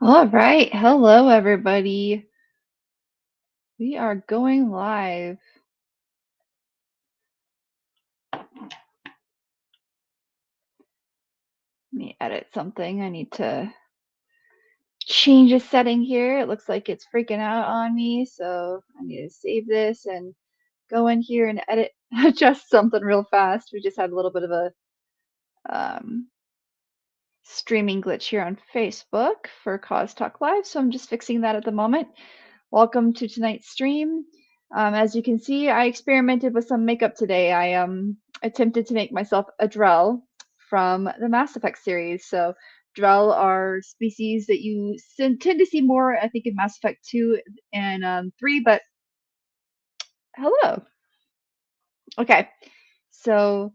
All right. Hello, everybody. We are going live. Let me edit something. I need to change a setting here. It looks like it's freaking out on me. So I need to save this and go in here and edit, adjust something real fast. We just had a little bit of a um, streaming glitch here on Facebook for Cause Talk Live. So I'm just fixing that at the moment. Welcome to tonight's stream. As you can see, I experimented with some makeup today. I attempted to make myself a Drell from the Mass Effect series. So Drell are species that you tend to see more, I think, in Mass Effect 2 and 3, but hello. Okay, so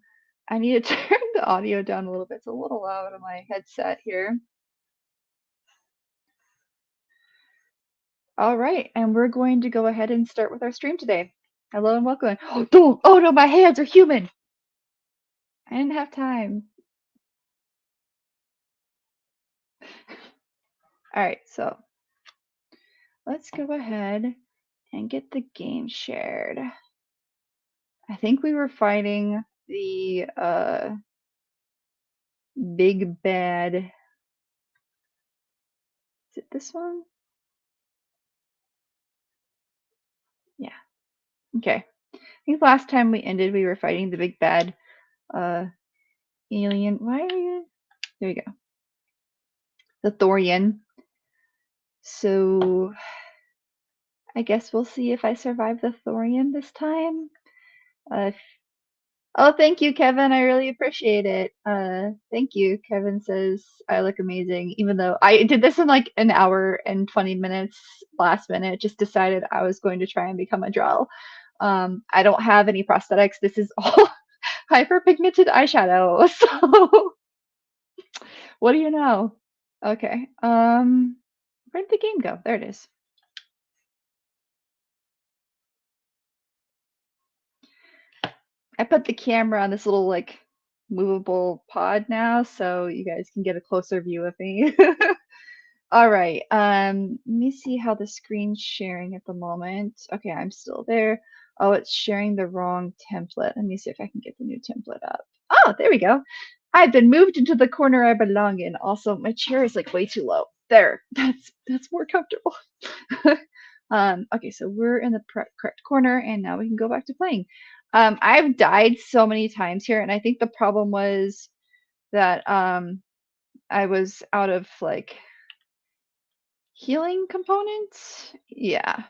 I need to turn the audio down a little bit. It's a little loud on my headset here. All right, and we're going to go ahead and start with our stream today. Hello and welcome. Oh, don't! Oh no, my hands are human! I didn't have time. All right, so let's go ahead and get the game shared. I think we were fighting the big bad. Is it this one? Yeah. Okay. I think last time we ended, we were fighting the big bad alien. Why are you? There you go. The Thorian. So I guess we'll see if I survive the Thorian this time. Uh, oh, thank you, Kevin. I really appreciate it. Thank you. Kevin says I look amazing, even though I did this in like an hour and 20 minutes last minute. Just decided I was going to try and become a Drow. I don't have any prosthetics. This is all hyperpigmented eyeshadow. So what do you know? Okay. Where'd the game go? There it is. I put the camera on this little like movable pod now, so you guys can get a closer view of me. All right. Let me see how the screen's sharing at the moment. Okay, I'm still there. Oh, it's sharing the wrong template. Let me see if I can get the new template up. Oh, there we go. I've been moved into the corner I belong in. Also, my chair is like way too low. There. That's more comfortable. Okay, so we're in the correct corner, and now we can go back to playing. I've died so many times here, and I think the problem was that I was out of like healing components. Yeah.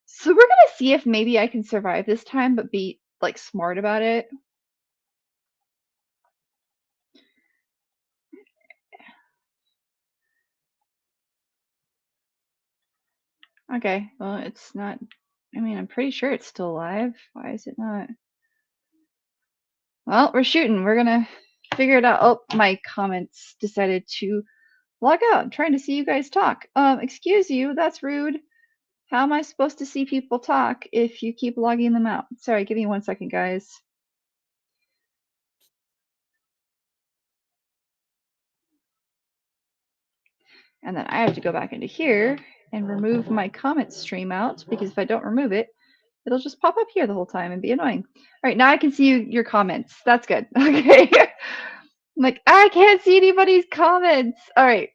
So we're gonna see if maybe I can survive this time, but be like smart about it. Okay, well, it's not. I mean, I'm pretty sure it's still alive. Why is it not? Well, we're shooting. We're gonna figure it out. Oh, my comments decided to log out. I'm trying to see you guys talk. Excuse you, that's rude. How am I supposed to see people talk if you keep logging them out? Sorry, give me 1 second, guys. And then I have to go back into here and remove my comment stream out, because if I don't remove it, it'll just pop up here the whole time and be annoying. All right, now I can see your comments. That's good. Okay. I'm like, I can't see anybody's comments. All right.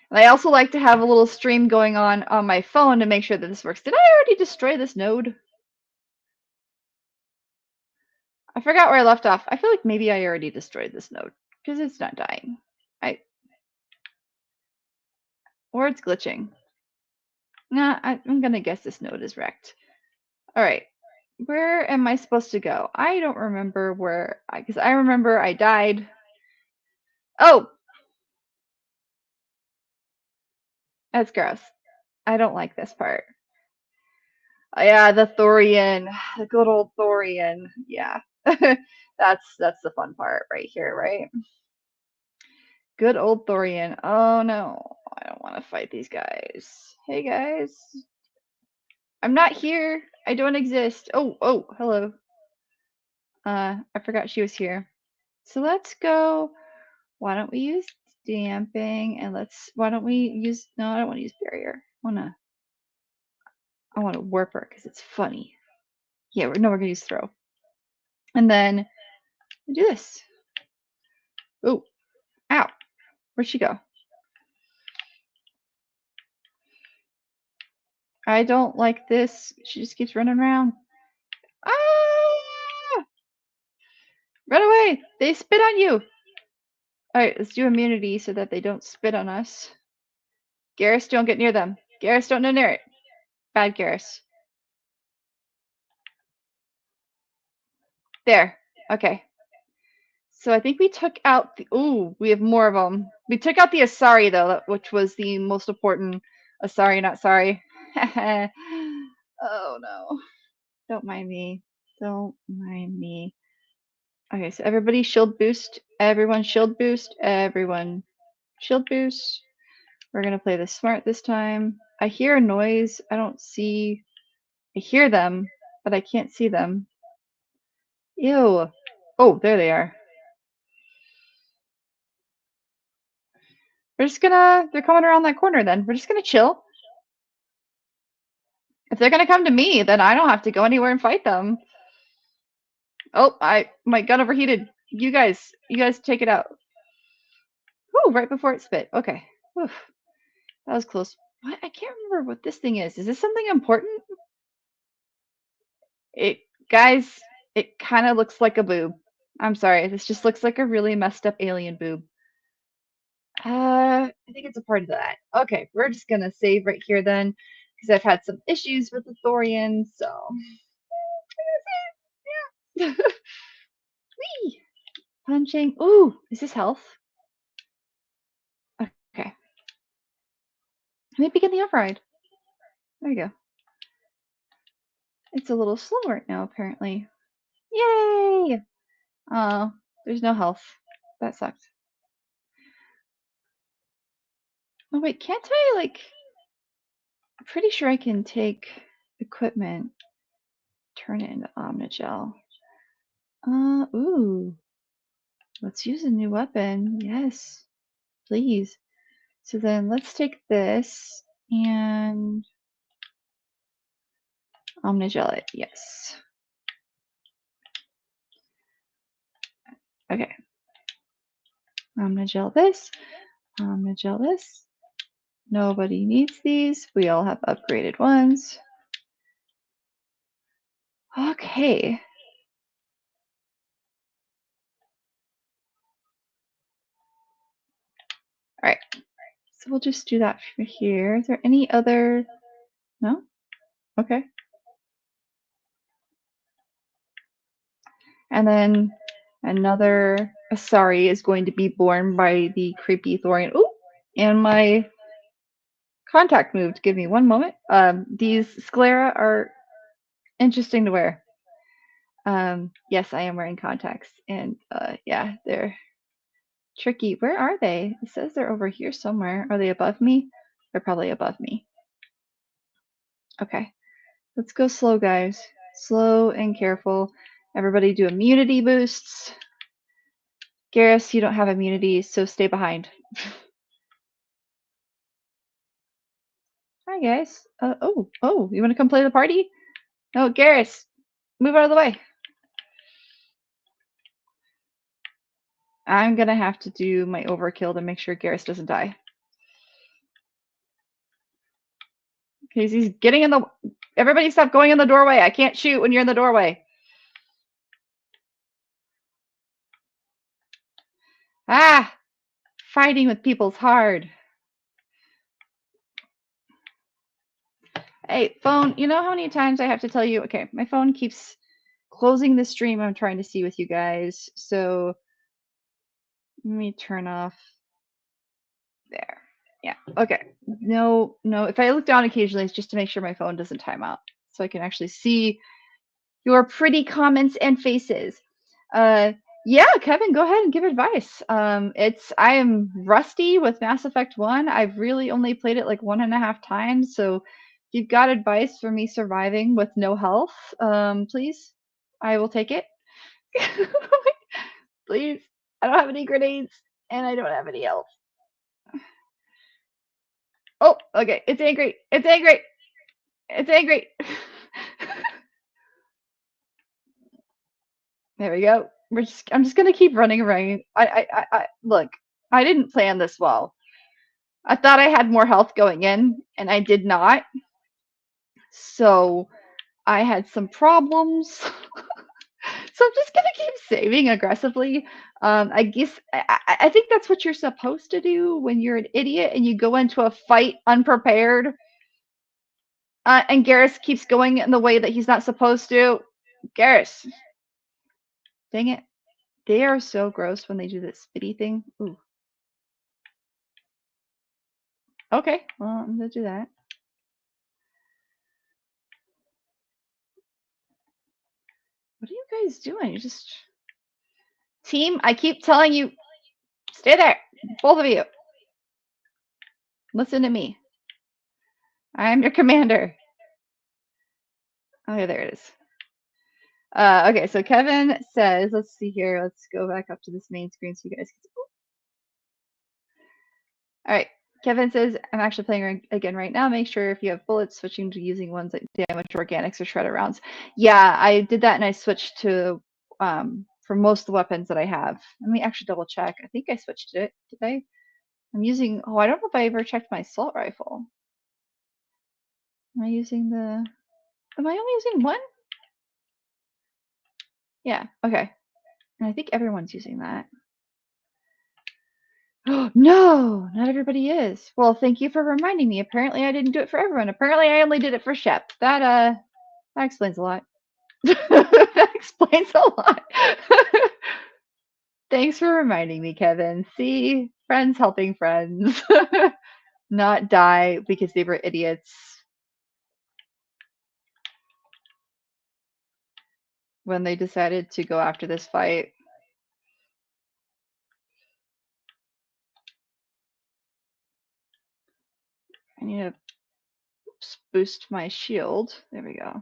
And I also like to have a little stream going on my phone to make sure that this works. Did I already destroy this node? I forgot where I left off. I feel like maybe I already destroyed this node because it's not dying. Or it's glitching. Nah, I'm gonna guess this node is wrecked. All right. Where am I supposed to go? I don't remember where, because I remember I died. Oh, that's gross. I don't like this part. Yeah, the Thorian, the good old Thorian. Yeah, that's the fun part right here, right? Good old Thorian. Oh no, I don't want to fight these guys. Hey guys, I'm not here. I don't exist. Oh, hello. I forgot she was here. So let's go. Why don't we deamping, and why don't we use, no, I don't want to use barrier. I want to warp her because it's funny. Yeah, we're going to use throw. And then do this. Oh, ow. Where'd she go? I don't like this. She just keeps running around. Ah! Run away! They spit on you! Alright, let's do immunity so that they don't spit on us. Garrus, don't get near them. Garrus, don't go near it. Bad Garrus. There. Okay. So I think we took out the... Ooh, we have more of them. We took out the Asari, though, which was the most important. Asari, not sorry. Oh, no. Don't mind me. Don't mind me. Okay, so everybody shield boost. Everyone shield boost. Everyone shield boost. We're going to play this smart this time. I hear a noise. I don't see... I hear them, but I can't see them. Ew. Oh, there they are. We're just gonna... They're coming around that corner then. We're just gonna chill. If they're gonna come to me, then I don't have to go anywhere and fight them. Oh, my gun overheated. You guys take it out. Ooh, right before it spit. Okay. Oof. That was close. What? I can't remember what this thing is. Is this something important? Guys, it kind of looks like a boob. I'm sorry. This just looks like a really messed up alien boob. I think it's a part of that. Okay, we're just gonna save right here then, because I've had some issues with the Thorian, so. Yeah. Whee! Punching. Ooh, is this health? Okay. Let me begin the override. There you go. It's a little slow right now, apparently. Yay! Oh, there's no health. That sucks. Oh wait, can't I I'm pretty sure I can take equipment, turn it into Omnigel. Ooh. Let's use a new weapon. Yes, please. So then let's take this and Omnigel it. Yes. Okay. Omnigel this. Omnigel this. Nobody needs these. We all have upgraded ones. Okay. All right. So we'll just do that for here. Is there any other? No? Okay. And then another Asari is going to be born by the creepy Thorian. Ooh! And my contact moved. Give me one moment. These sclera are interesting to wear. Yes, I am wearing contacts. And yeah, they're tricky. Where are they? It says they're over here somewhere. Are they above me? They're probably above me. Okay. Let's go slow, guys. Slow and careful. Everybody do immunity boosts. Garrus, you don't have immunity, so stay behind. Hi, guys. Oh, you want to come play the party? No, Garrus, move out of the way. I'm gonna have to do my overkill to make sure Garrus doesn't die. Okay, he's getting in the... Everybody stop going in the doorway. I can't shoot when you're in the doorway. Ah! Fighting with people's hard. Hey, phone, you know how many times I have to tell you? Okay, my phone keeps closing the stream I'm trying to see with you guys. So let me turn off there. Yeah, okay. No, if I look down occasionally, it's just to make sure my phone doesn't time out. So I can actually see your pretty comments and faces. Yeah, Kevin, go ahead and give advice. I am rusty with Mass Effect 1. I've really only played it like 1.5 times. So if you've got advice for me surviving with no health, please, I will take it. Please. I don't have any grenades and I don't have any health. Oh, okay. It's angry. It's angry. It's angry. There we go. I'm just gonna keep running around. Look, I didn't plan this well. I thought I had more health going in, and I did not. So I had some problems. So I'm just gonna keep saving aggressively. I guess I think that's what you're supposed to do when you're an idiot and you go into a fight unprepared. And Garrus keeps going in the way that he's not supposed to. Garrus, dang it. They are so gross when they do this spitty thing. Ooh. Okay, well, I'm gonna do that. What are you guys doing? You just team, I keep telling you, stay there. Both of you. Listen to me. I'm your commander. Okay, there it is. Okay, so Kevin says, let's see here. Let's go back up to this main screen so you guys can see. All right. Kevin says, I'm actually playing again right now. Make sure if you have bullets, switching to using ones that damage organics or shredder rounds. Yeah, I did that and I switched to, for most of the weapons that I have. Let me actually double check. I think I switched it. Did I? I'm using, oh, I don't know if I ever checked my assault rifle. Am I using the, am I only using one? Yeah, okay. And I think everyone's using that. No, not everybody is. Well, thank you for reminding me. Apparently I didn't do it for everyone. Apparently I only did it for Shep. That explains a lot. That explains a lot. Thanks for reminding me, Kevin. See, friends helping friends. Not die because they were idiots when they decided to go after this fight. I need to boost my shield. There we go.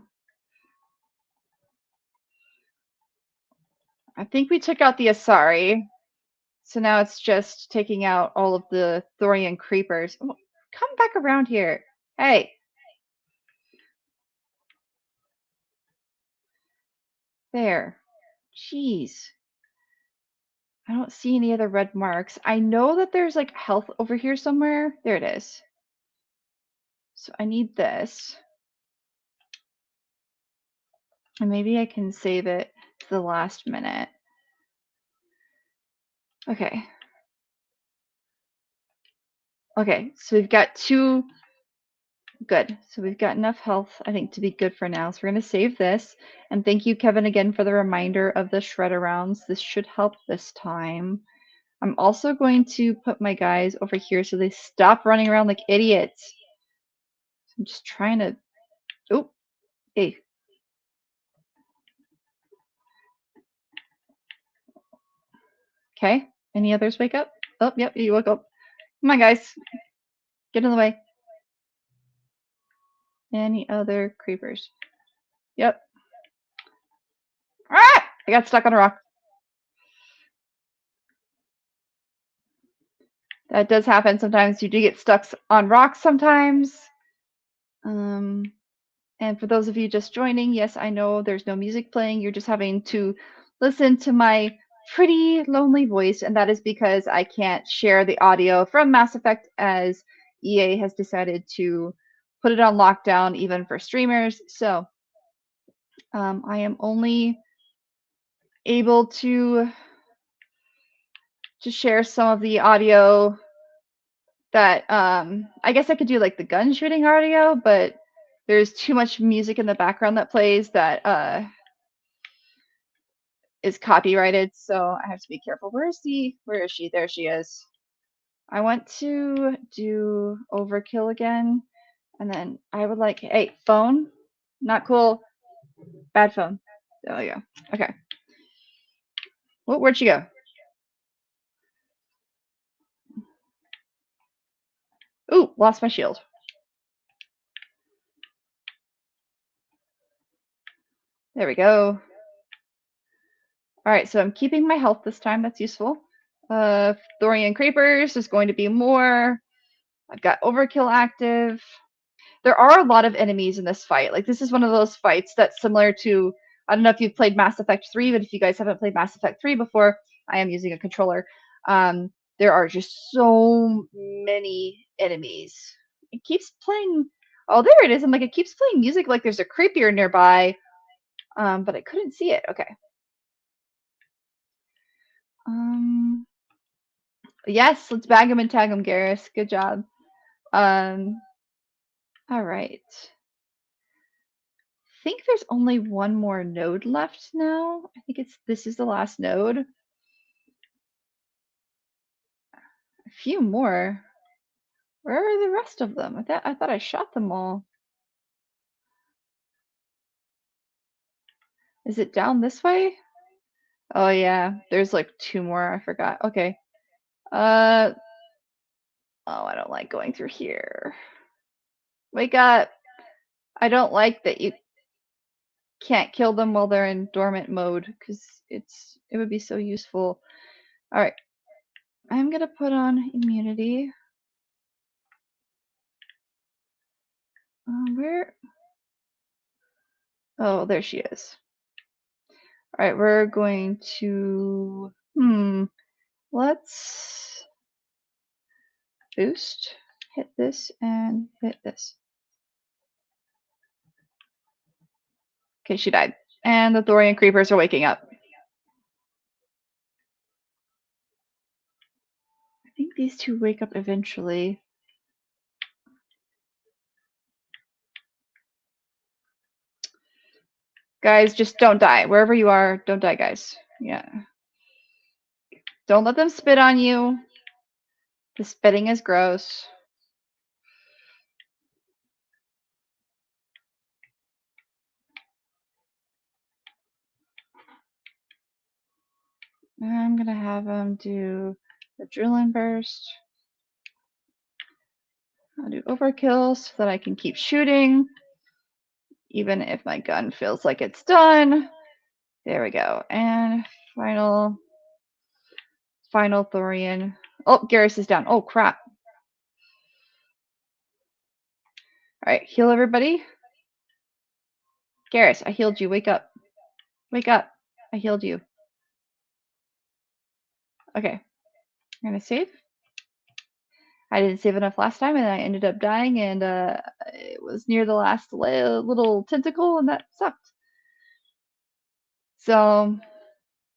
I think we took out the Asari. So now it's just taking out all of the Thorian creepers. Oh, come back around here. Hey. There. Jeez. I don't see any other red marks. I know that there's like health over here somewhere. There it is. So I need this. And maybe I can save it to the last minute. Okay. Okay, so we've got two. Good. So we've got enough health, I think, to be good for now. So we're going to save this. And thank you, Kevin, again for the reminder of the shredder rounds. This should help this time. I'm also going to put my guys over here so they stop running around like idiots. I'm just trying to. Oh, hey. Okay. Any others wake up? Oh, yep, you woke up. Come on, guys. Get in the way. Any other creepers? Yep. Ah! I got stuck on a rock. That does happen sometimes. You do get stuck on rocks sometimes. And for those of you just joining, yes, I know there's no music playing. You're just having to listen to my pretty lonely voice, and that is because I can't share the audio from Mass Effect as EA has decided to put it on lockdown even for streamers. So I am only able to share some of the audio that I guess I could do like the gun shooting audio, but there's too much music in the background that plays that is copyrighted, so I have to be careful. Where is she? There she is. I want to do overkill again, and then I would like, hey, phone, not cool, bad phone. There we go. Okay. Well, where'd she go? Ooh, lost my shield. There we go. All right, so I'm keeping my health this time. That's useful. Thorian creepers, there's going to be more. I've got overkill active. There are a lot of enemies in this fight. Like, this is one of those fights that's similar to, I don't know if you've played Mass Effect 3, but if you guys haven't played Mass Effect 3 before, I am using a controller. There are just so many enemies. It keeps playing. Oh, there it is. I'm like, it keeps playing music like there's a creepier nearby, but I couldn't see it. Okay. Yes, let's bag him and tag him, Garrus. Good job. All right. I think there's only one more node left now. I think this is the last node. A few more. Where are the rest of them? I thought I shot them all. Is it down this way? Oh yeah, there's like two more. I forgot. Okay. Oh, I don't like going through here. Wake up. I don't like that you can't kill them while they're in dormant mode because it would be so useful. All right. I'm gonna put on immunity. Where? Oh, there she is. All right, we're going to, let's boost, hit this, and hit this. Okay, she died. And the Thorian creepers are waking up. I think these two wake up eventually. Guys, just don't die. Wherever you are, don't die, guys. Yeah. Don't let them spit on you. The spitting is gross. I'm gonna have them do the drilling burst. I'll do overkill so that I can keep shooting, even if my gun feels like it's done. There we go. And final Thorian. Oh, Garrus is down. Oh, crap. All right, heal everybody. Garrus, I healed you. Wake up. Wake up. I healed you. Okay. I'm going to save. I didn't save enough last time, and I ended up dying, and it was near the last little tentacle, and that sucked. So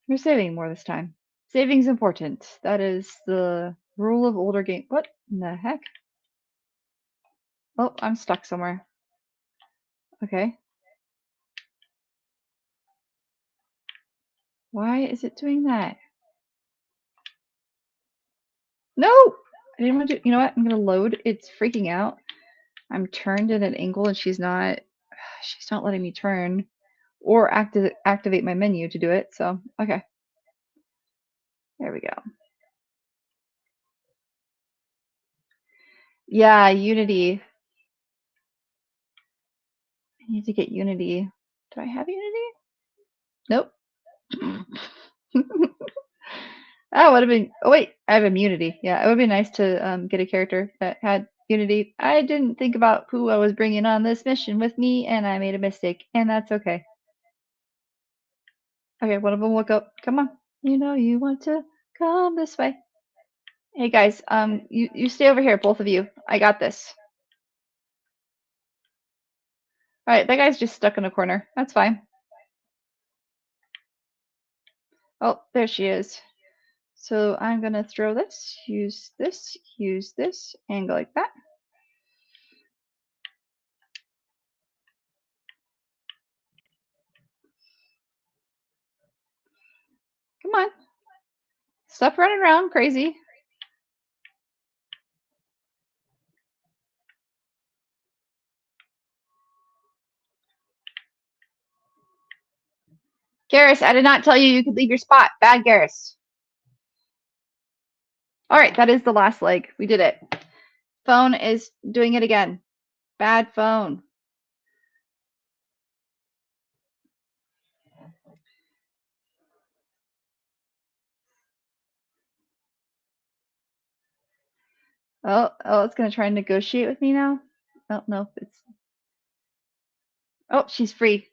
we're saving more this time. Saving's important. That is the rule of older game. What in the heck? Oh, I'm stuck somewhere. Okay. Why is it doing that? No! I didn't want to. You know what? I'm going to load. It's freaking out. I'm turned at an angle and she's not letting me turn or activate my menu to do it. So, okay. There we go. Yeah, Unity. I need to get Unity. Do I have Unity? Nope. That would have been. Oh wait, I have immunity. Yeah, it would be nice to get a character that had Unity. I didn't think about who I was bringing on this mission with me, and I made a mistake, and that's okay. Okay, one of them woke up. Come on, you know you want to come this way. Hey guys, you stay over here, both of you. I got this. All right, that guy's just stuck in a corner. That's fine. Oh, there she is. So I'm gonna throw this, use this, and go like that. Come on. Stop running around crazy. Garrus, I did not tell you could leave your spot. Bad Garrus. All right, that is the last leg. We did it. Phone is doing it again. Bad phone. Oh, it's gonna try and negotiate with me now? Oh, no, it's oh, she's free.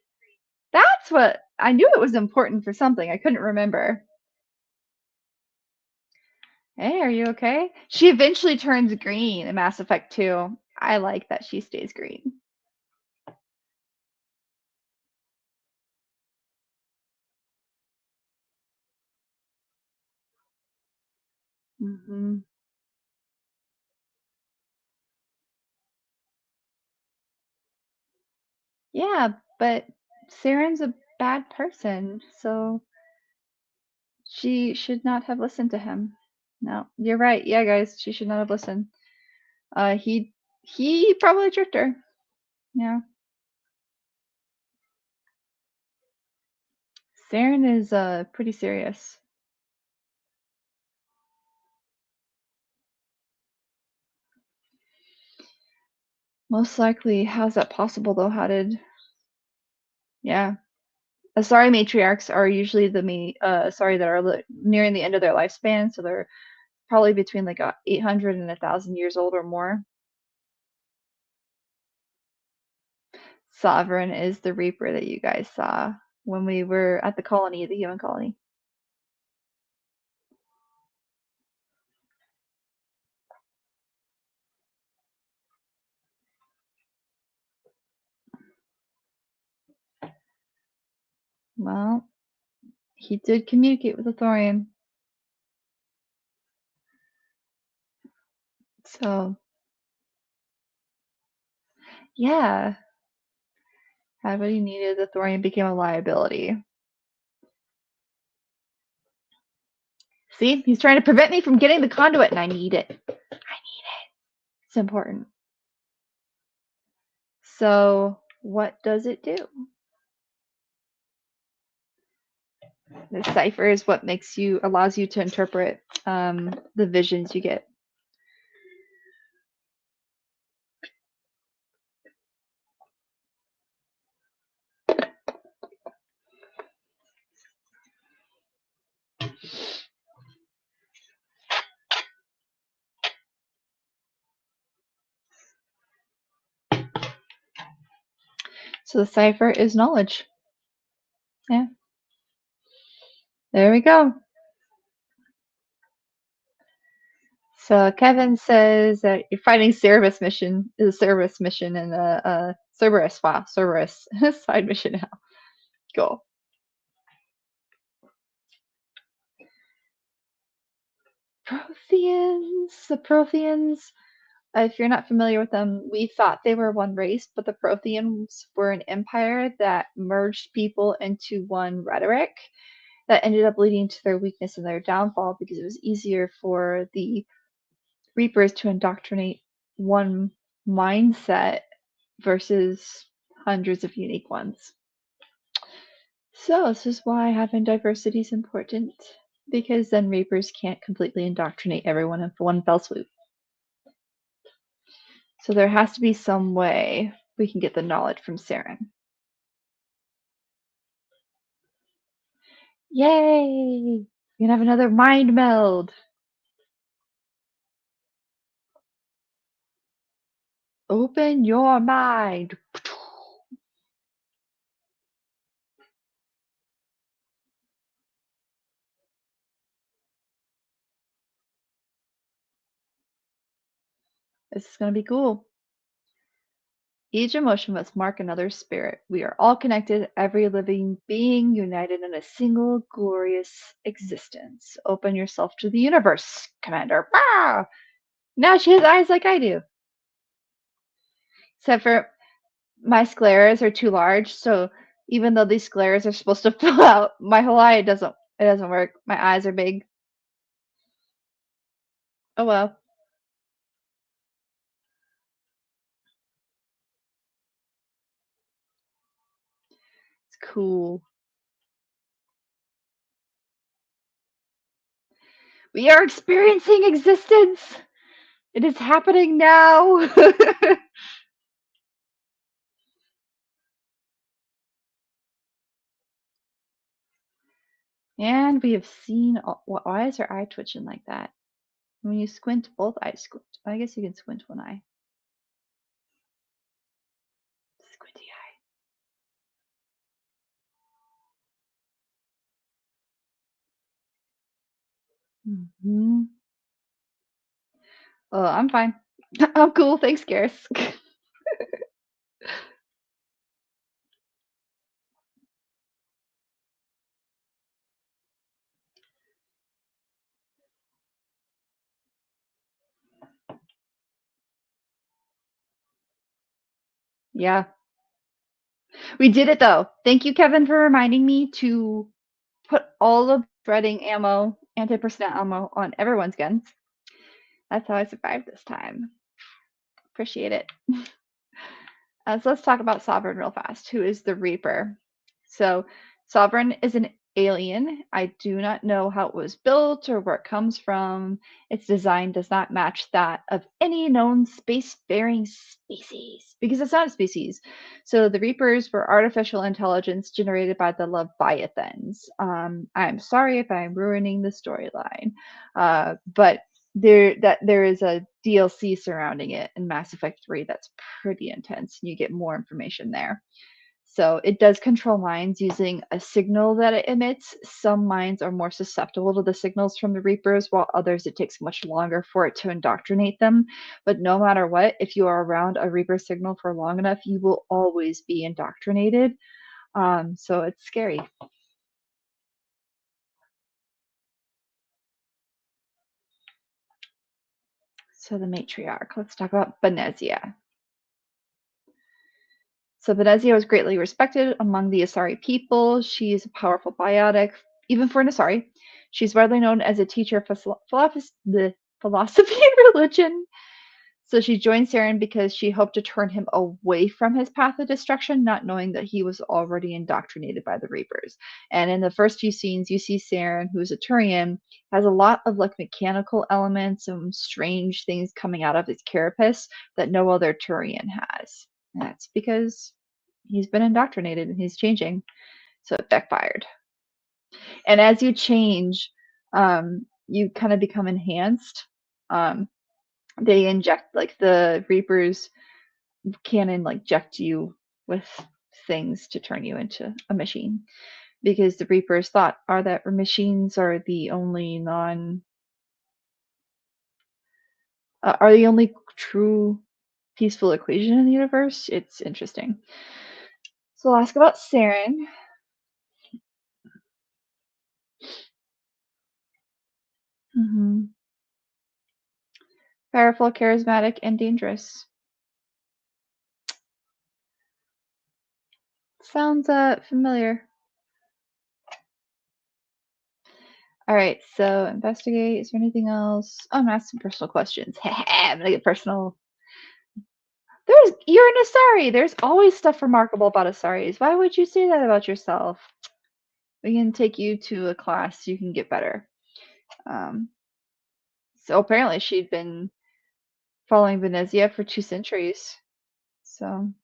That's what I knew it was important for something. I couldn't remember. Hey, are you okay? She eventually turns green in Mass Effect 2. I like that she stays green. Hmm. Yeah, but Saren's a bad person, so she should not have listened to him. No, you're right. Yeah, guys, she should not have listened. He probably tricked her. Yeah. Saren is pretty serious. Most likely. How's that possible though? How did yeah. Asari matriarchs are usually the Asari that are nearing the end of their lifespan, so they're probably between like 800 and 1,000 years old or more. Sovereign is the Reaper that you guys saw when we were at the colony, the human colony. Well, he did communicate with the Thorian. So, yeah, had what he needed. The Thorian became a liability. See, he's trying to prevent me from getting the conduit, and I need it. I need it. It's important. So, what does it do? The cipher is what allows you to interpret the visions you get. So the cipher is knowledge. Yeah. There we go. So Kevin says that you're fighting Cerberus mission is a Cerberus mission and a Cerberus. Wow, Cerberus side mission now. Cool. Protheans. The Protheans. If you're not familiar with them, we thought they were one race, but the Protheans were an empire that merged people into one rhetoric that ended up leading to their weakness and their downfall because it was easier for the Reapers to indoctrinate one mindset versus hundreds of unique ones. So this is why having diversity is important, because then Reapers can't completely indoctrinate everyone in one fell swoop. So there has to be some way we can get the knowledge from Saren. Yay! We can have another mind meld. Open your mind. This is going to be cool. Each emotion must mark another spirit. We are all connected, every living being united in a single glorious existence. Open yourself to the universe, Commander. Wow! Now she has eyes like I do. Except for my scleras are too large, so even though these scleras are supposed to fill out my whole eye, it doesn't work. My eyes are big. Oh well. It's cool. We are experiencing existence. It is happening now. And we have seen. Why is her eye twitching like that? When you squint, both eyes squint. I guess you can squint one eye. Squinty eye. Hmm. Oh, I'm fine. I'm cool. Thanks, Garrus. Yeah. We did it though. Thank you, Kevin, for reminding me to put all of shredding ammo, anti-personnel ammo on everyone's guns. That's how I survived this time. Appreciate it. So let's talk about Sovereign real fast, who is the Reaper. So Sovereign is an alien. I do not know how it was built or where it comes from. Its design does not match that of any known spacefaring species because it's not a species. So the Reapers were artificial intelligence generated by the Leviathans. I'm sorry if I'm ruining the storyline, but there is a DLC surrounding it in Mass Effect 3 that's pretty intense. You get more information there. So it does control minds using a signal that it emits. Some minds are more susceptible to the signals from the Reapers, while others it takes much longer for it to indoctrinate them. But no matter what, if you are around a Reaper signal for long enough, you will always be indoctrinated. So it's scary. So the matriarch. Let's talk about Benezia. So Benezia was greatly respected among the Asari people. She is a powerful biotic, even for an Asari. She's widely known as a teacher of the philosophy and religion. So she joined Saren because she hoped to turn him away from his path of destruction, not knowing that he was already indoctrinated by the Reapers. And in the first few scenes, you see Saren, who's a Turian, has a lot of like mechanical elements and strange things coming out of his carapace that no other Turian has. And that's because he's been indoctrinated and he's changing. So it backfired. And as you change, you kind of become enhanced. Um, they inject like the Reapers can inject you with things to turn you into a machine because the Reapers thought are that machines are the only true peaceful equation in the universe. It's interesting. So I'll ask about Saren. Hmm. Powerful, charismatic, and dangerous. Sounds familiar. All right, so investigate. Is there anything else? Oh, I'm gonna ask some personal questions. I'm gonna get personal. You're an Asari. There's always stuff remarkable about Asaris. Why would you say that about yourself? We can take you to a class. You can get better. Um, so apparently she'd been following Venezia for 2 centuries. So, all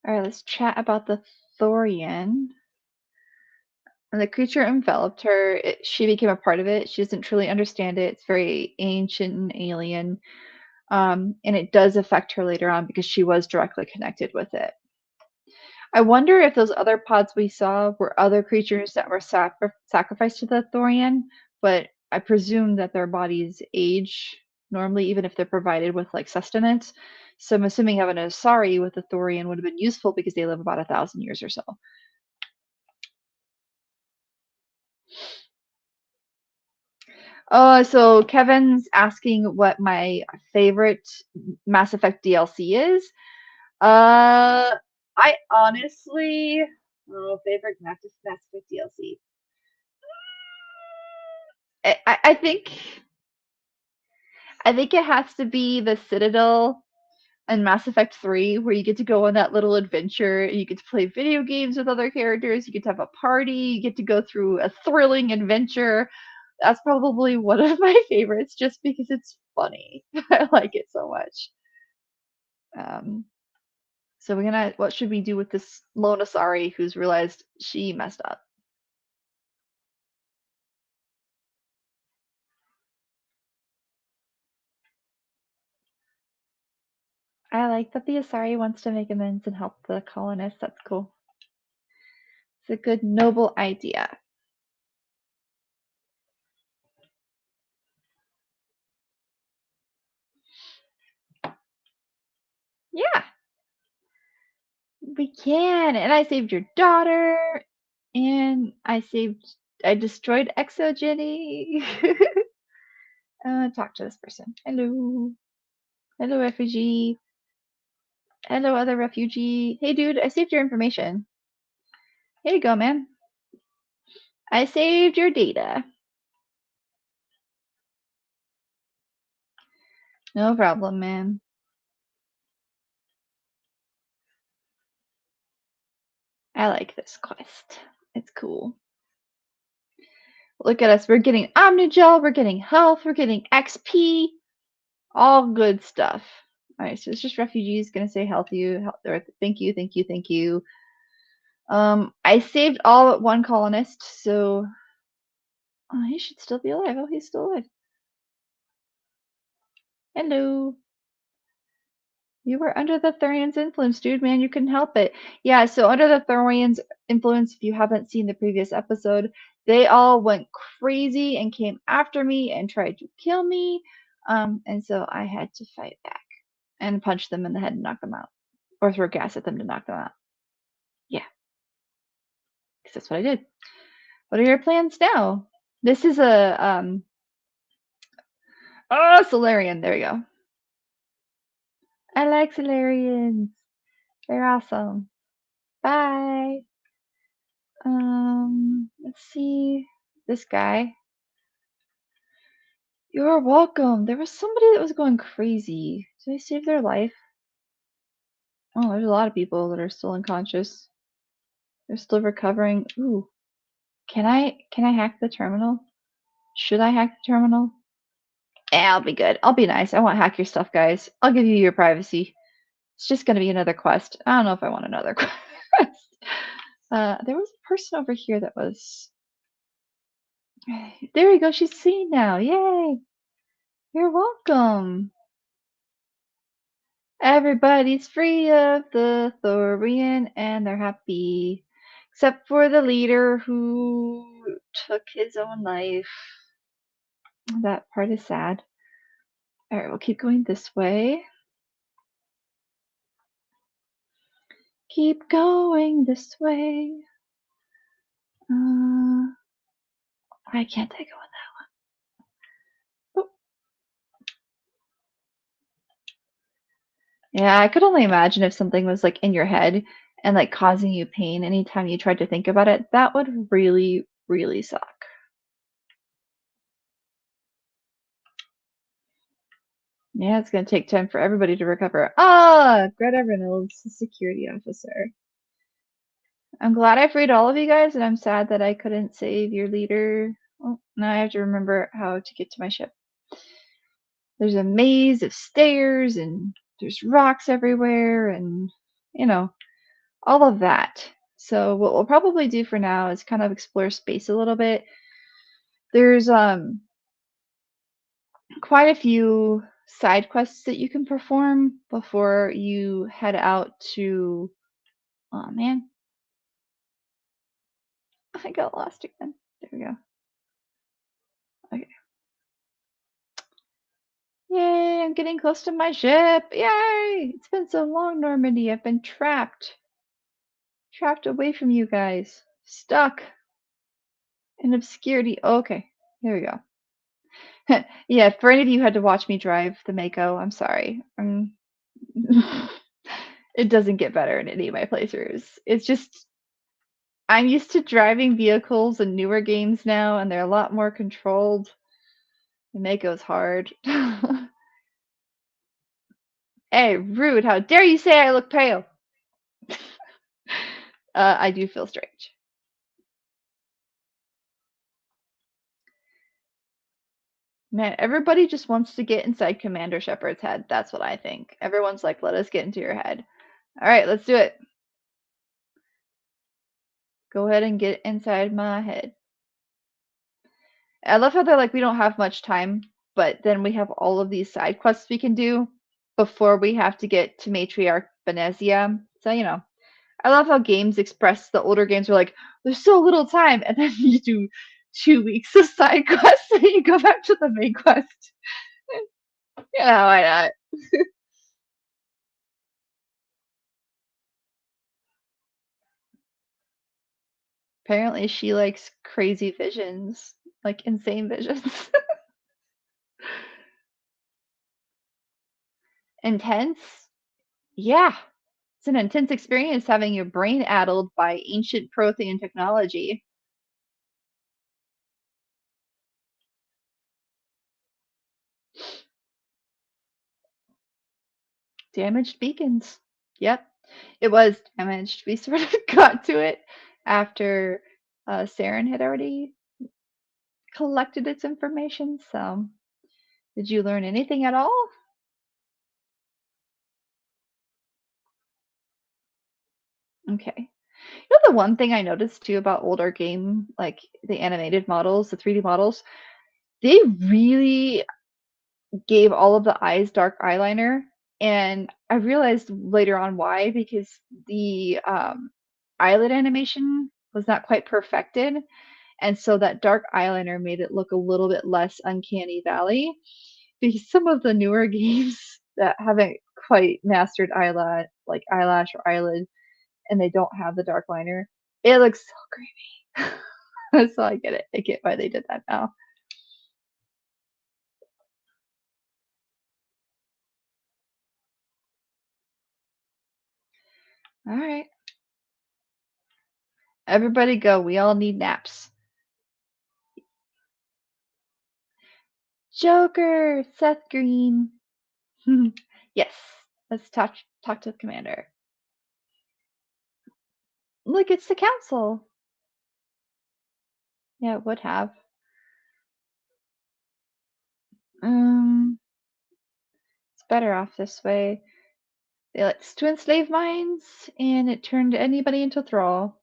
right, let's chat about the Thorian. When the creature enveloped her, she became a part of it. She doesn't truly understand it. It's very ancient and alien. And it does affect her later on because she was directly connected with it. I wonder if those other pods we saw were other creatures that were sacrificed to the Thorian, but I presume that their bodies age normally, even if they're provided with like sustenance. So I'm assuming having a Asari with the Thorian would have been useful because they live about 1,000 years or so. So Kevin's asking what my favorite Mass Effect DLC is. I honestly, favorite Mass Effect DLC. I think it has to be the Citadel and Mass Effect 3, where you get to go on that little adventure. You get to play video games with other characters. You get to have a party. You get to go through a thrilling adventure. That's probably one of my favorites, just because it's funny. I like it so much. Um, So what should we do with this Lonasari who's realized she messed up? I like that the Asari wants to make amends and help the colonists. That's cool. It's a good, noble idea. Yeah, we can. And I saved your daughter. And I destroyed Exogeny. Talk to this person. Hello. Hello, refugee. Hello, other refugee. Hey, dude, I saved your information. Here you go, man. I saved your data. No problem, man. I like this quest. It's cool. Look at us. We're getting Omnigel. We're getting health. We're getting XP. All good stuff. All right, so it's just refugees gonna say or thank you, thank you, thank you. I saved all but one colonist, so he should still be alive. Oh, he's still alive. Hello. You were under the Thorians' influence, dude, man. You couldn't help it. Yeah, so under the Thorians' influence, if you haven't seen the previous episode, they all went crazy and came after me and tried to kill me. And so I had to fight back and punch them in the head and knock them out. Or throw gas at them to knock them out. Yeah, because that's what I did. What are your plans now? This is a oh, Solarian. There we go. I like Solarians. They're awesome. Bye. Let's see. This guy. You're welcome. There was somebody that was going crazy. Did I save their life? Oh, there's a lot of people that are still unconscious. They're still recovering. Ooh. Can I hack the terminal? Should I hack the terminal? Yeah, I'll be good. I'll be nice. I won't hack your stuff, guys. I'll give you your privacy. It's just gonna be another quest. I don't know if I want another quest. There was a person over here that was. There we go. She's seen now. Yay! You're welcome. Everybody's free of the Thorian and they're happy. Except for the leader who took his own life. That part is sad. Alright, we'll keep going this way. Keep going this way. Why can't I go in that one? Oh. Yeah, I could only imagine if something was like in your head and like causing you pain anytime you tried to think about it. That would really, really suck. Yeah, it's gonna take time for everybody to recover. Ah, Greta Reynolds, the security officer. I'm glad I freed all of you guys, and I'm sad that I couldn't save your leader. Oh, now I have to remember how to get to my ship. There's a maze of stairs, and there's rocks everywhere, and you know, all of that. So what we'll probably do for now is kind of explore space a little bit. There's quite a few side quests that you can perform before you head out to. Oh man, I got lost again. There we go. Okay. Yay, I'm getting close to my ship. Yay! It's been so long, Normandy. I've been trapped. Trapped away from you guys. Stuck in obscurity. Okay, here we go. Yeah, for any of you who had to watch me drive the Mako, I'm sorry. It doesn't get better in any of my playthroughs. It's just I'm used to driving vehicles in newer games now, and they're a lot more controlled. The Mako's hard. Hey, rude! How dare you say I look pale? I do feel strange. Man, everybody just wants to get inside Commander Shepard's head. That's what I think. Everyone's like, let us get into your head. All right, let's do it. Go ahead and get inside my head. I love how they're like, we don't have much time, but then we have all of these side quests we can do before we have to get to Matriarch Benezia. So, I love how games express the older games are like, there's so little time, and then you do 2 weeks of side quests and you go back to the main quest. Yeah, why not? Apparently she likes crazy visions, like insane visions. Intense? Yeah. It's an intense experience having your brain addled by ancient Prothean technology. Damaged beacons. Yep, it was damaged. We sort of got to it after Saren had already collected its information. So, did you learn anything at all? Okay. The one thing I noticed too about older game, like the animated models, the 3D models, they really gave all of the eyes dark eyeliner. And I realized later on why, because the eyelid animation was not quite perfected. And so that dark eyeliner made it look a little bit less uncanny valley. Because some of the newer games that haven't quite mastered eyelash or eyelid, and they don't have the dark liner, it looks so creepy. So I get it. I get why they did that now. All right. Everybody go. We all need naps. Joker, Seth Green. Yes. Let's talk to the commander. Look, it's the council. Yeah, it would have. It's better off this way. They let twin slave mines, and it turned anybody into a thrall.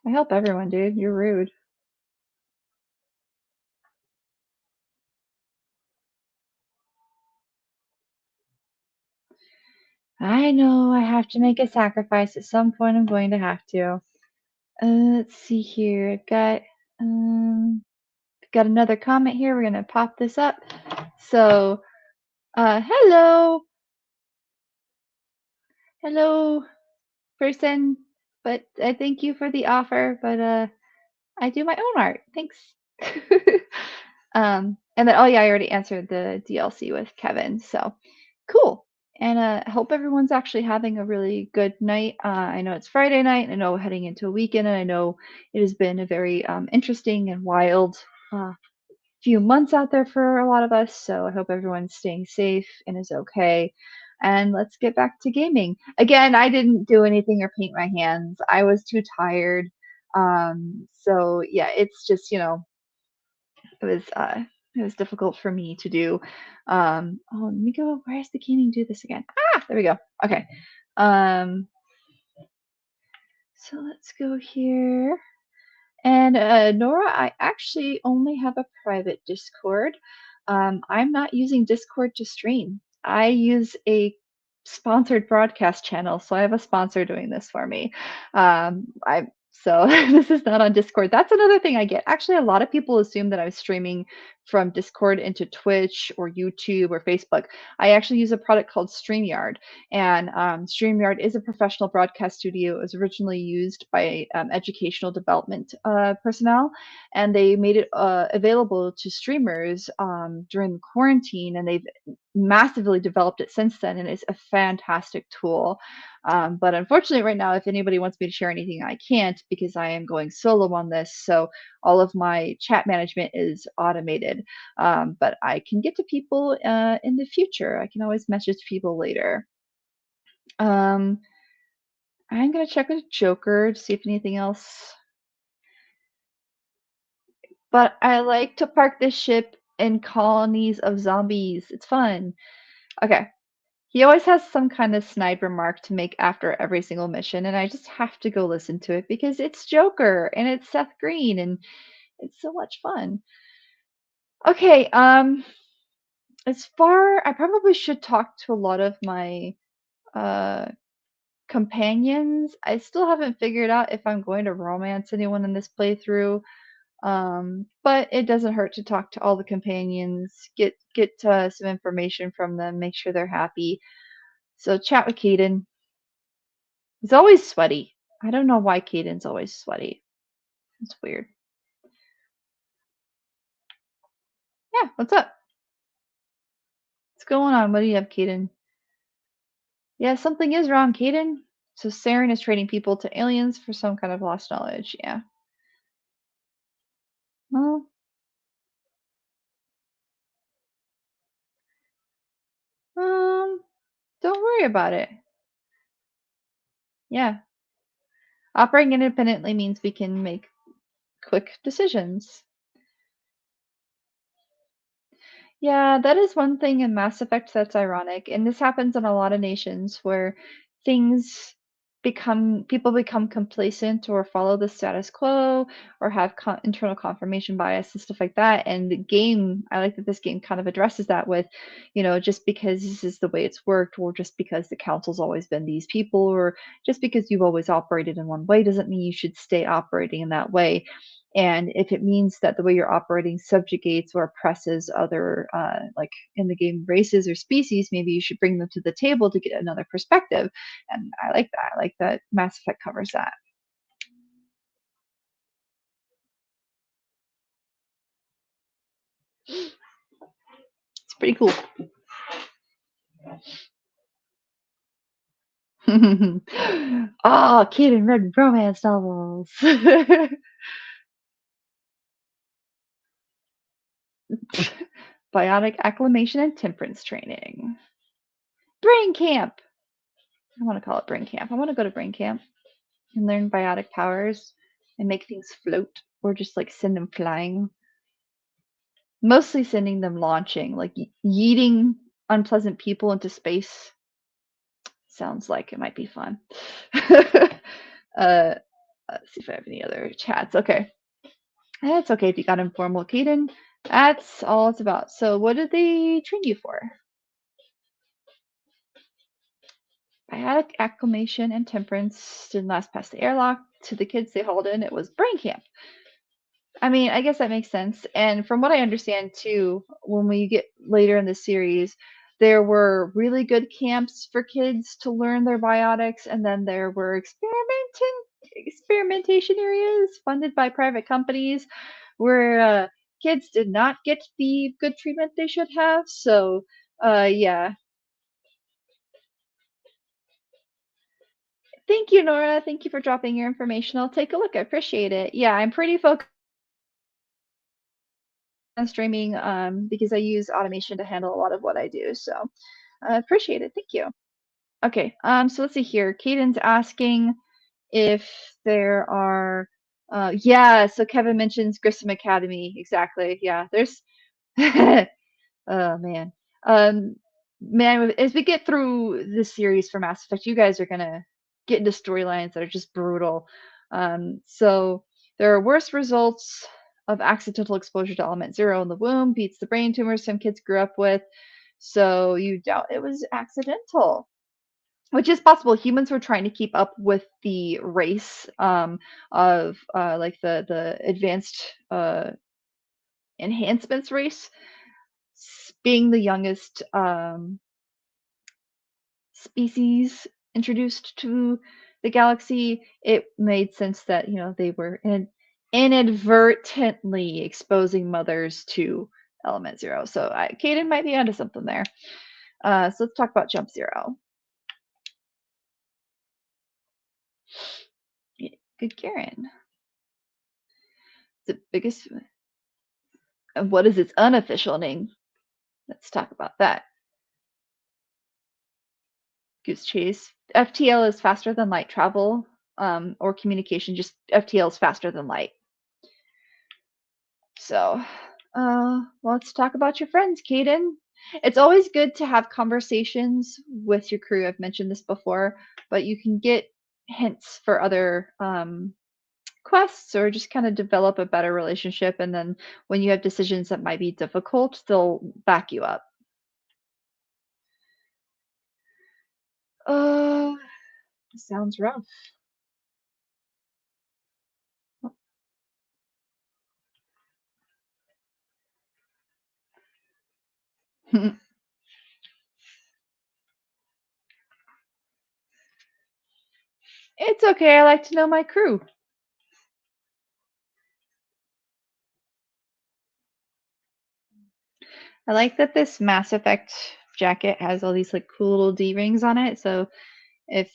I help everyone, dude. You're rude. I know I have to make a sacrifice. At some point, I'm going to have to. Let's see here. Got another comment here. We're gonna pop this up. So, hello, hello, person. But I thank you for the offer. But I do my own art. Thanks. And then, oh yeah, I already answered the DLC with Kevin. So cool. And I hope everyone's actually having a really good night. I know it's Friday night. I know we're heading into a weekend, and I know it has been a very interesting and wild few months out there for a lot of us. So I hope everyone's staying safe and is okay. And let's get back to gaming. Again, I didn't do anything or paint my hands. I was too tired. So yeah, it's just, it was uh it was difficult for me to do. Oh, let me go. Where's the gaming do this again? Ah, there we go. Okay. Um, so let's go here. And Nora, I actually only have a private Discord. I'm not using Discord to stream. I use a sponsored broadcast channel, so I have a sponsor doing this for me. I so this is not on Discord. That's another thing I get. Actually, a lot of people assume that I'm streaming from Discord into Twitch or YouTube or Facebook. I actually use a product called StreamYard, and StreamYard is a professional broadcast studio. It was originally used by educational development personnel, and they made it available to streamers during the quarantine, and they've massively developed it since then, and it's a fantastic tool. But unfortunately, right now, if anybody wants me to share anything, I can't because I am going solo on this. So all of my chat management is automated. But I can get to people in the future. I can always message people later. Um, I'm gonna check with Joker to see if anything else But I like to park this ship in colonies of zombies. It's fun. Okay. He always has some kind of snide remark to make after every single mission, and I just have to go listen to it because it's Joker and it's Seth Green and it's so much fun. Okay, I probably should talk to a lot of my uh companions. I still haven't figured out if I'm going to romance anyone in this playthrough. But it doesn't hurt to talk to all the companions, get some information from them, make sure they're happy. So chat with Caden. He's always sweaty. I don't know why Caden's always sweaty. It's weird. Yeah, what's up? What's going on? What do you have, Caden? Yeah, something is wrong, Caden. So Saren is trading people to aliens for some kind of lost knowledge. Yeah. Well, um, don't worry about it. Yeah. Operating independently means we can make quick decisions. Yeah, that is one thing in Mass Effect that's ironic, and this happens in a lot of nations where things people become complacent or follow the status quo or have internal confirmation bias and stuff like that. And the game, I like that this game kind of addresses that with, just because this is the way it's worked, or just because the council's always been these people, or just because you've always operated in one way doesn't mean you should stay operating in that way. And if it means that the way you're operating subjugates or oppresses other, like in the game, races or species, maybe you should bring them to the table to get another perspective. And I like that. I like that Mass Effect covers that. It's pretty cool. Oh, kid and read romance novels. Biotic acclimation and temperance training. Brain camp. I want to call it brain camp. I want to go to brain camp and learn biotic powers and make things float or just like send them flying. Mostly sending them launching, like yeeting unpleasant people into space. Sounds like it might be fun. uh, let's see if I have any other chats. Okay. It's okay if you got informal, Kaden. That's all it's about. So, what did they train you for? Biotic acclimation and temperance didn't last past the airlock. To the kids they hauled in, it was brain camp. I mean, I guess that makes sense. And from what I understand too, when we get later in the series, there were really good camps for kids to learn their biotics, and then there were experimentation areas funded by private companies where kids did not get the good treatment they should have. So, yeah. Thank you, Nora. Thank you for dropping your information. I'll take a look. I appreciate it. Yeah, I'm pretty focused on streaming because I use automation to handle a lot of what I do. So I appreciate it. Thank you. Okay, so let's see here. Caden's asking if there are yeah, so Kevin mentions Grissom Academy. Exactly. Yeah, there's oh man. Um man, as we get through this series for Mass Effect, you guys are gonna get into storylines that are just brutal. So there are worse results of accidental exposure to element zero in the womb, beats the brain tumors some kids grew up with. So you doubt it was accidental, which is possible. Humans were trying to keep up with the race of like the advanced enhancements race, being the youngest species introduced to the galaxy. It made sense that they were inadvertently exposing mothers to element zero. So Caden might be onto something there. So let's talk about jump zero. Yeah, good Karen. The biggest. What is its unofficial name? Let's talk about that. Goose Chase. FTL is faster than light travel, or communication. Just FTL is faster than light. So, let's talk about your friends, Kaden. It's always good to have conversations with your crew. I've mentioned this before, but you can get hints for other quests or just kind of develop a better relationship. And then when you have decisions that might be difficult, they'll back you up. Uh, sounds rough. It's okay. I like to know my crew. I like that this Mass Effect jacket has all these like cool little D rings on it. So if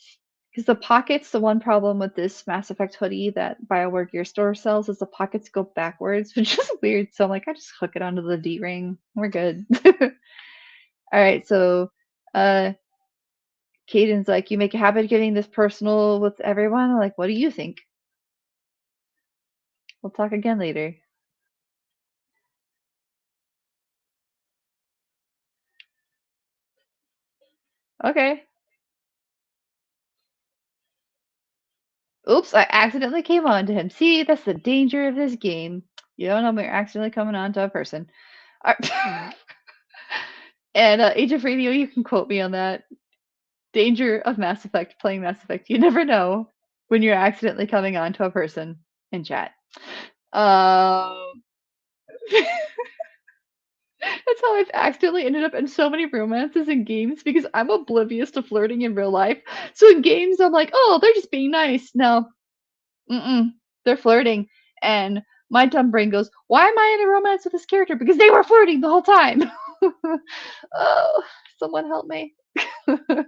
because the pockets, the one problem with this Mass Effect hoodie that Bioware Gear Store sells is the pockets go backwards, which is weird. So I'm like, I just hook it onto the D ring. We're good. All right, so uh Caden's like, you make a habit of getting this personal with everyone. Like, what do you think? We'll talk again later. Okay. Oops, I accidentally came on to him. See, that's the danger of this game. You don't know when you're accidentally coming on to a person. And Agent Radio, you can quote me on that. Danger of Mass Effect, playing Mass Effect. You never know when you're accidentally coming on to a person in chat. Um, that's how I've accidentally ended up in so many romances in games because I'm oblivious to flirting in real life. So in games, I'm like, oh, they're just being nice. No, they're flirting. And my dumb brain goes, why am I in a romance with this character? Because they were flirting the whole time. Oh, someone help me. I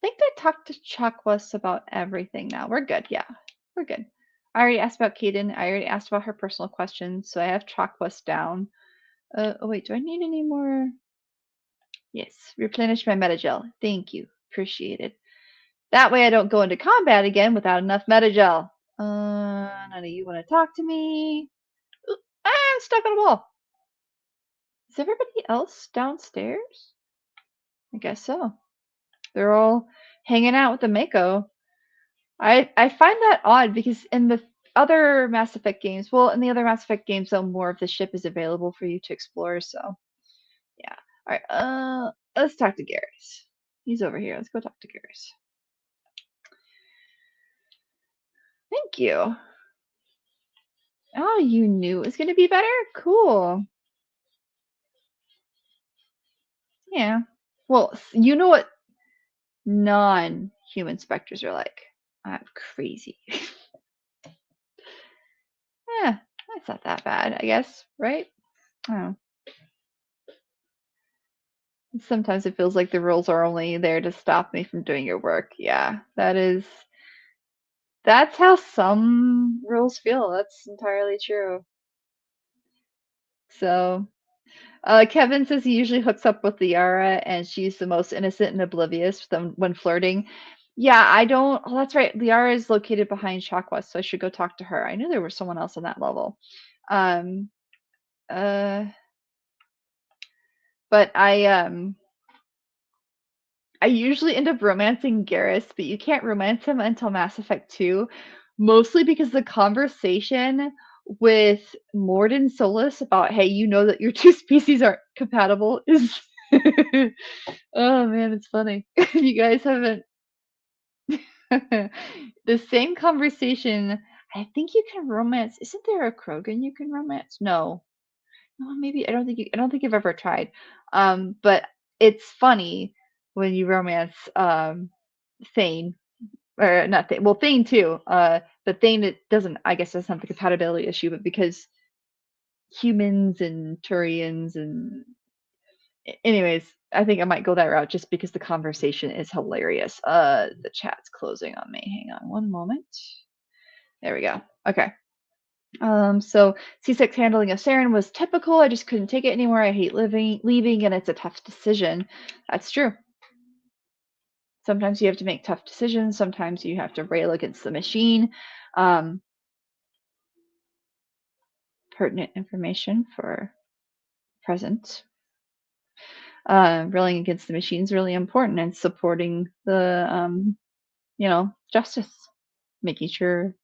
think I talked to Chuckwus about everything now. We're good. Yeah, we're good. I already asked about Kaden. I already asked about her personal questions. So I have Chuckwus down. Oh, wait, do I need any more? Yes, replenish my metagel. Thank you. Appreciate it. That way I don't go into combat again without enough metagel. None of you want to talk to me. Ooh, I'm stuck on a wall. Is everybody else downstairs? I guess so. They're all hanging out with the Mako. I find that odd because in the other Mass Effect games, well, in the other Mass Effect games, though, more of the ship is available for you to explore. So, yeah. All right. Let's talk to Garrus. He's over here. Let's go talk to Garrus. Thank you. Oh, you knew it was going to be better? Cool. Yeah. Well, you know what non-human specters are like. I'm crazy. Yeah, that's not that bad, I guess, right? Oh. Sometimes it feels like the rules are only there to stop me from doing your work. Yeah, that's how some rules feel. That's entirely true. So, Kevin says he usually hooks up with Liara and she's the most innocent and oblivious when flirting. Yeah, I don't. Oh, that's right. Liara is located behind Shakwa, so I should go talk to her. I knew there was someone else on that level. Um, uh, but I usually end up romancing Garrus, but you can't romance him until Mass Effect 2, mostly because the conversation with Mordin Solus about, hey, you know that your two species aren't compatible is. Oh man, it's funny. If you guys haven't. The same conversation, I think you can romance. Isn't there a Krogan you can romance? No. No, maybe I don't think I've ever tried. But it's funny when you romance Thane or not Thane. Well, Thane too. But Thane it doesn't. I guess that's not the compatibility issue, but because humans and Turians and anyways, I think I might go that route just because the conversation is hilarious. The chat's closing on me. Hang on one moment. There we go. Okay. So C6 handling of Saren was typical. I just couldn't take it anymore. I hate leaving, and it's a tough decision. That's true. Sometimes you have to make tough decisions. Sometimes you have to rail against the machine. Um, pertinent information for present. Railing against the machine is really important and supporting the justice, making sure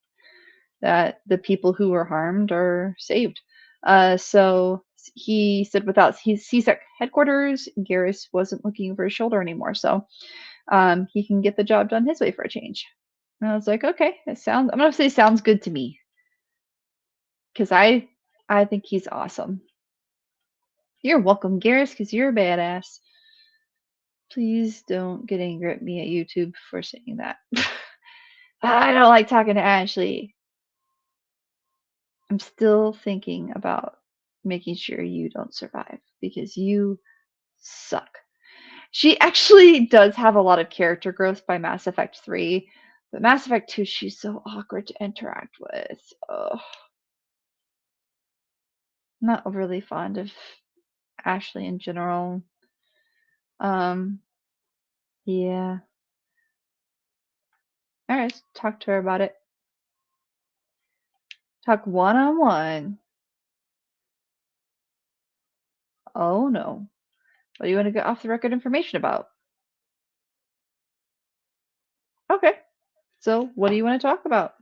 that the people who were harmed are saved. So he said without he's at headquarters, Garrus wasn't looking over his shoulder anymore, so he can get the job done his way for a change. And I was like, okay, I'm gonna say sounds good to me because I think he's awesome. You're welcome, Garrus, because you're a badass. Please don't get angry at me at YouTube for saying that. I don't like talking to Ashley. I'm still thinking about making sure you don't survive because you suck. She actually does have a lot of character growth by Mass Effect 3, but Mass Effect 2, she's so awkward to interact with. Ugh. I'm not overly fond of Ashley in general. Um, yeah. Alright, talk to her about it. Talk one-on-one. Oh no. What do you want to get off the record information about? Okay. So, what do you want to talk about?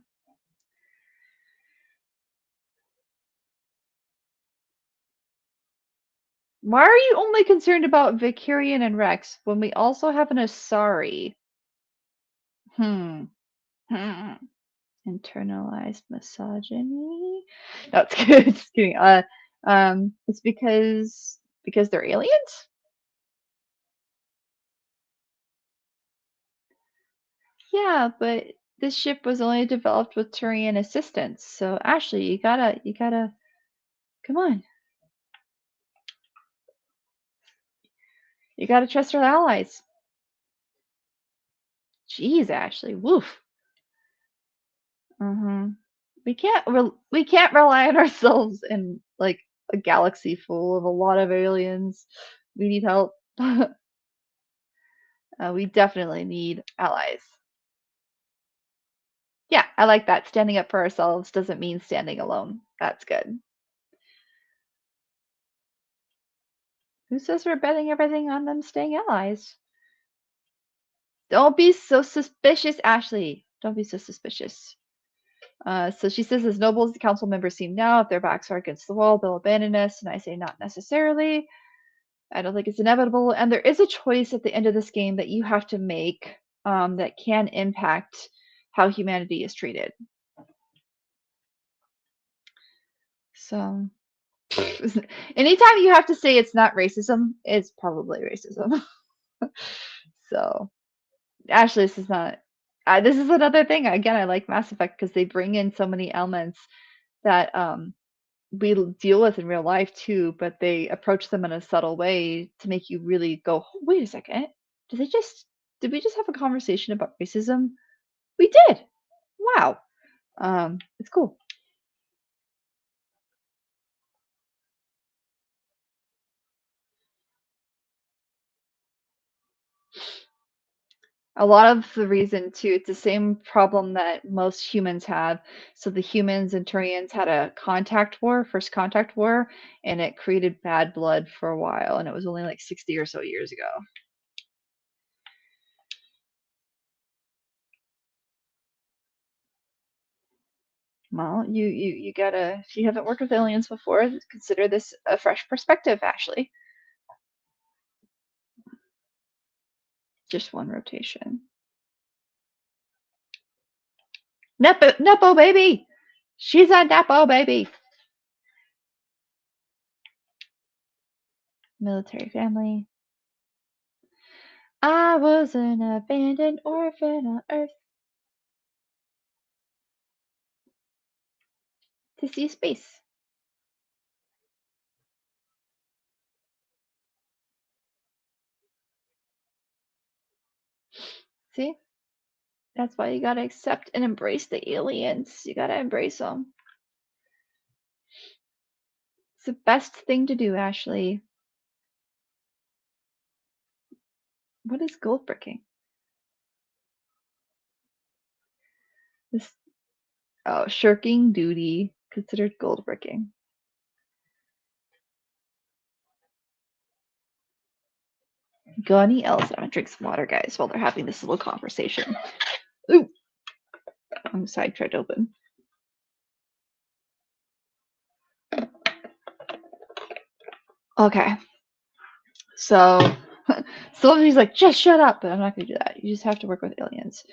Why are you only concerned about Vicarian and Rex when we also have an Asari? Hmm. Hmm. Internalized misogyny? No, it's good. Just kidding. It's because they're aliens? Yeah, but this ship was only developed with Turian assistance. So Ashley, you gotta come on. You gotta trust our allies. Jeez, Ashley. Woof. Mm-hmm. We can't rely on ourselves in like a galaxy full of a lot of aliens. We need help. We definitely need allies. Yeah, I like that. Standing up for ourselves doesn't mean standing alone. That's good. Who says we're betting everything on them staying allies? Don't be so suspicious, Ashley. Don't be so suspicious. So she says, as noble as the council members seem now, if their backs are against the wall, they'll abandon us. And I say, not necessarily. I don't think it's inevitable. And there is a choice at the end of this game that you have to make that can impact how humanity is treated. So, anytime you have to say it's not racism, it's probably racism. So, actually, this is not. This is another thing. Again, I like Mass Effect because they bring in so many elements that we deal with in real life too, but they approach them in a subtle way to make you really go, "Oh, wait a second. Did we just have a conversation about racism? We did. Wow. It's cool. A lot of the reason too, it's the same problem that most humans have. So the humans and Turians had a first contact war, and it created bad blood for a while, and it was only like 60 or so years ago. Well, you gotta, if you haven't worked with aliens before, consider this a fresh perspective, Ashley. Just one rotation. Nepo baby! She's a Nepo baby! Military family. I was an abandoned orphan on Earth to see space. See? That's why you gotta accept and embrace the aliens. You gotta embrace them. It's the best thing to do, Ashley. What is gold bricking? This shirking duty considered gold bricking. Go any else? I'm gonna drink some water, guys, while they're having this little conversation. Ooh, I'm sidetracked open. Okay, so somebody's like, just shut up, but I'm not gonna do that. You just have to work with aliens.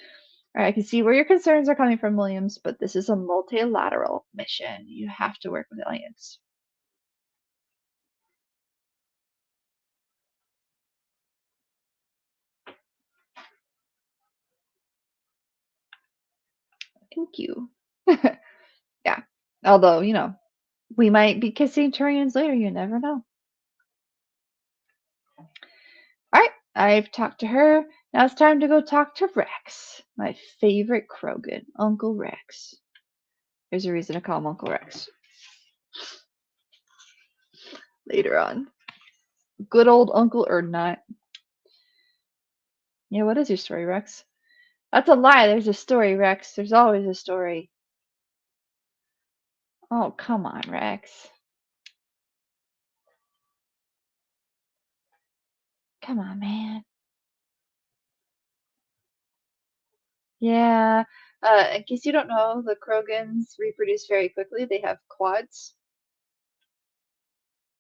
All right, I can see where your concerns are coming from, Williams, but this is a multilateral mission. You have to work with aliens. Thank you. Yeah. Although, we might be kissing Turians later. You never know. All right, I've talked to her. Now it's time to go talk to Rex, my favorite Krogan, Uncle Rex. There's a reason to call him Uncle Rex. Later on. Good old Uncle Erdnot. Yeah, what is your story, Rex? That's a lie. There's a story, Rex. There's always a story. Oh, come on, Rex. Come on, man. Yeah. In case you don't know, the Krogans reproduce very quickly. They have quads.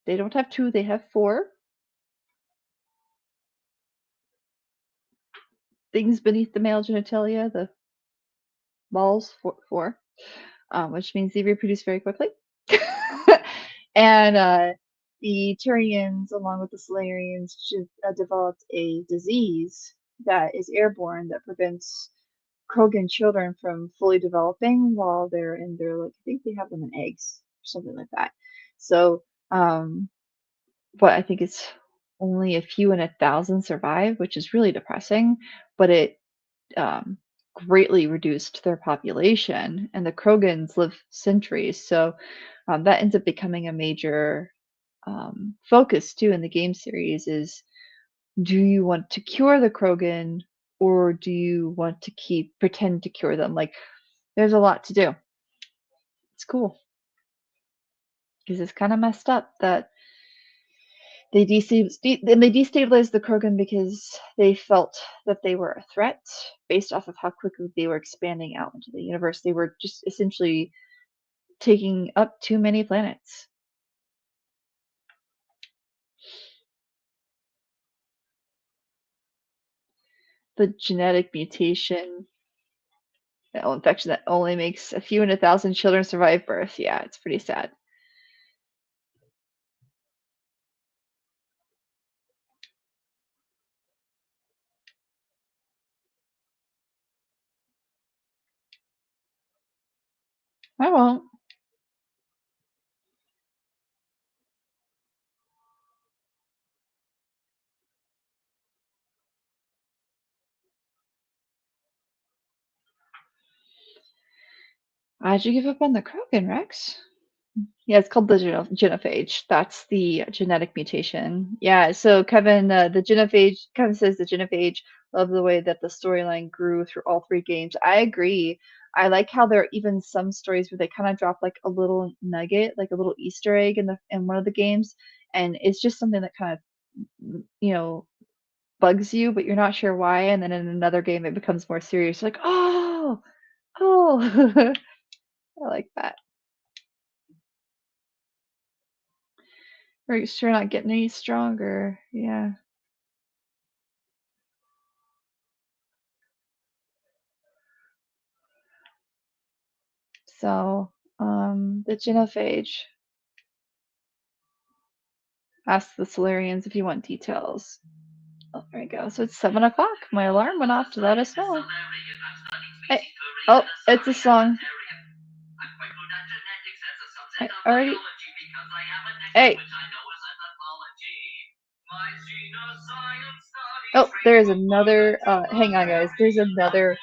They don't have two, they have four. Things beneath the male genitalia, the balls, four, which means they reproduce very quickly. And the Turians, along with the Solarians, developed a disease that is airborne that prevents Krogan children from fully developing while they're in their, like, I think they have them in eggs or something like that. So, but I think it's only a few in 1,000 survive, which is really depressing. But it um, greatly reduced their population, and the Krogans live centuries. So that ends up becoming a major focus too in the game series. Is do you want to cure the Krogan, or do you want to pretend to cure them? Like, there's a lot to do. It's cool because it's kind of messed up that they destabilized the Krogan because they felt that they were a threat based off of how quickly they were expanding out into the universe. They were just essentially taking up too many planets. The genetic mutation, infection that only makes a few in 1,000 children survive birth. Yeah, it's pretty sad. I won't. Why'd you give up on the Krogan, Rex? Yeah, it's called the genophage. That's the genetic mutation. Yeah, so Kevin, the genophage, Kevin says the genophage, love the way that the storyline grew through all three games. I agree. I like how there are even some stories where they kind of drop like a little nugget, like a little Easter egg in one of the games, and it's just something that kind of bugs you, but you're not sure why. And then in another game, it becomes more serious. You're like, oh, I like that. We're sure not getting any stronger. Yeah. So, the genophage. Ask the Solarians if you want details. Oh, there we go. So it's 7 o'clock. My alarm went off to let us know. Hey. Oh, it's a song. I already. Hey. Oh, there's another. Hang on, guys. There's another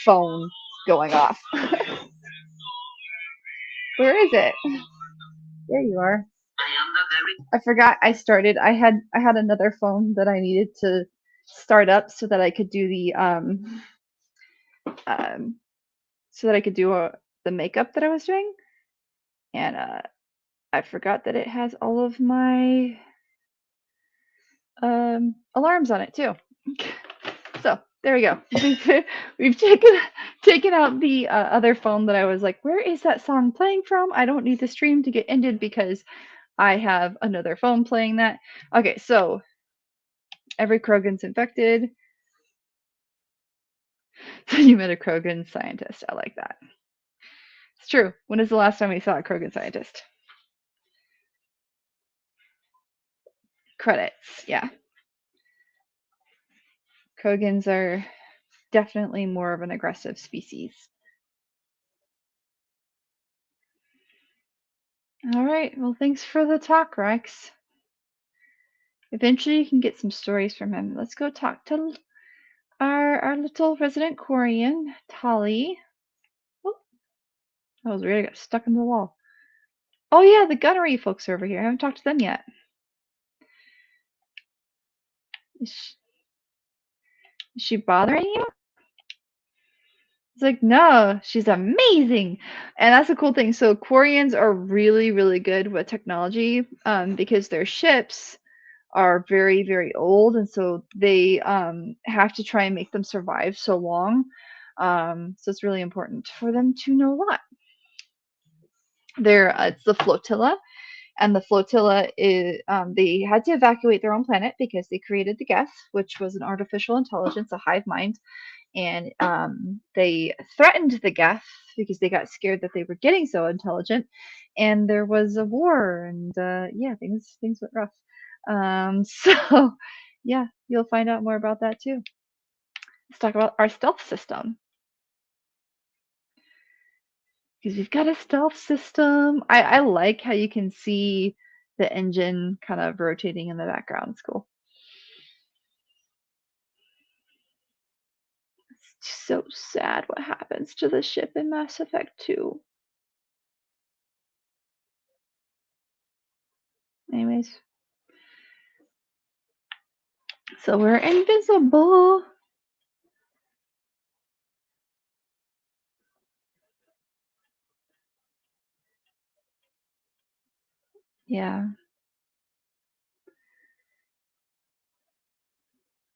phone going off. Where is it? There you are. I forgot I had another phone that I needed to start up so that I could do the um so that I could do the makeup that I was doing. And I forgot that it has all of my alarms on it too. So there we go. We've taken out the other phone that I was like, where is that song playing from? I don't need the stream to get ended because I have another phone playing that. Okay, so every Krogan's infected. You met a Krogan scientist. I like that. It's true. When is the last time we saw a Krogan scientist? Credits. Yeah. Krogans are definitely more of an aggressive species. All right. Well, thanks for the talk, Rex. Eventually, you can get some stories from him. Let's go talk to our little resident Quarian, Tali. Oh, that was weird. I got stuck in the wall. Oh yeah, the gunnery folks are over here. I haven't talked to them yet. Is she bothering you? It's like, no, she's amazing. And that's a cool thing. So Quarians are really, really good with technology because their ships are very, very old. And so they have to try and make them survive so long. So it's really important for them to know a lot. It's the flotilla. And the flotilla is they had to evacuate their own planet because they created the Geth, which was an artificial intelligence, a hive mind, and they threatened the Geth because they got scared that they were getting so intelligent, and there was a war, and yeah, things went rough. So yeah, you'll find out more about that too. Let's talk about our stealth system because we've got a stealth system. I like how you can see the engine kind of rotating in the background. It's cool. It's so sad what happens to the ship in Mass Effect 2. Anyways, so we're invisible. Yeah.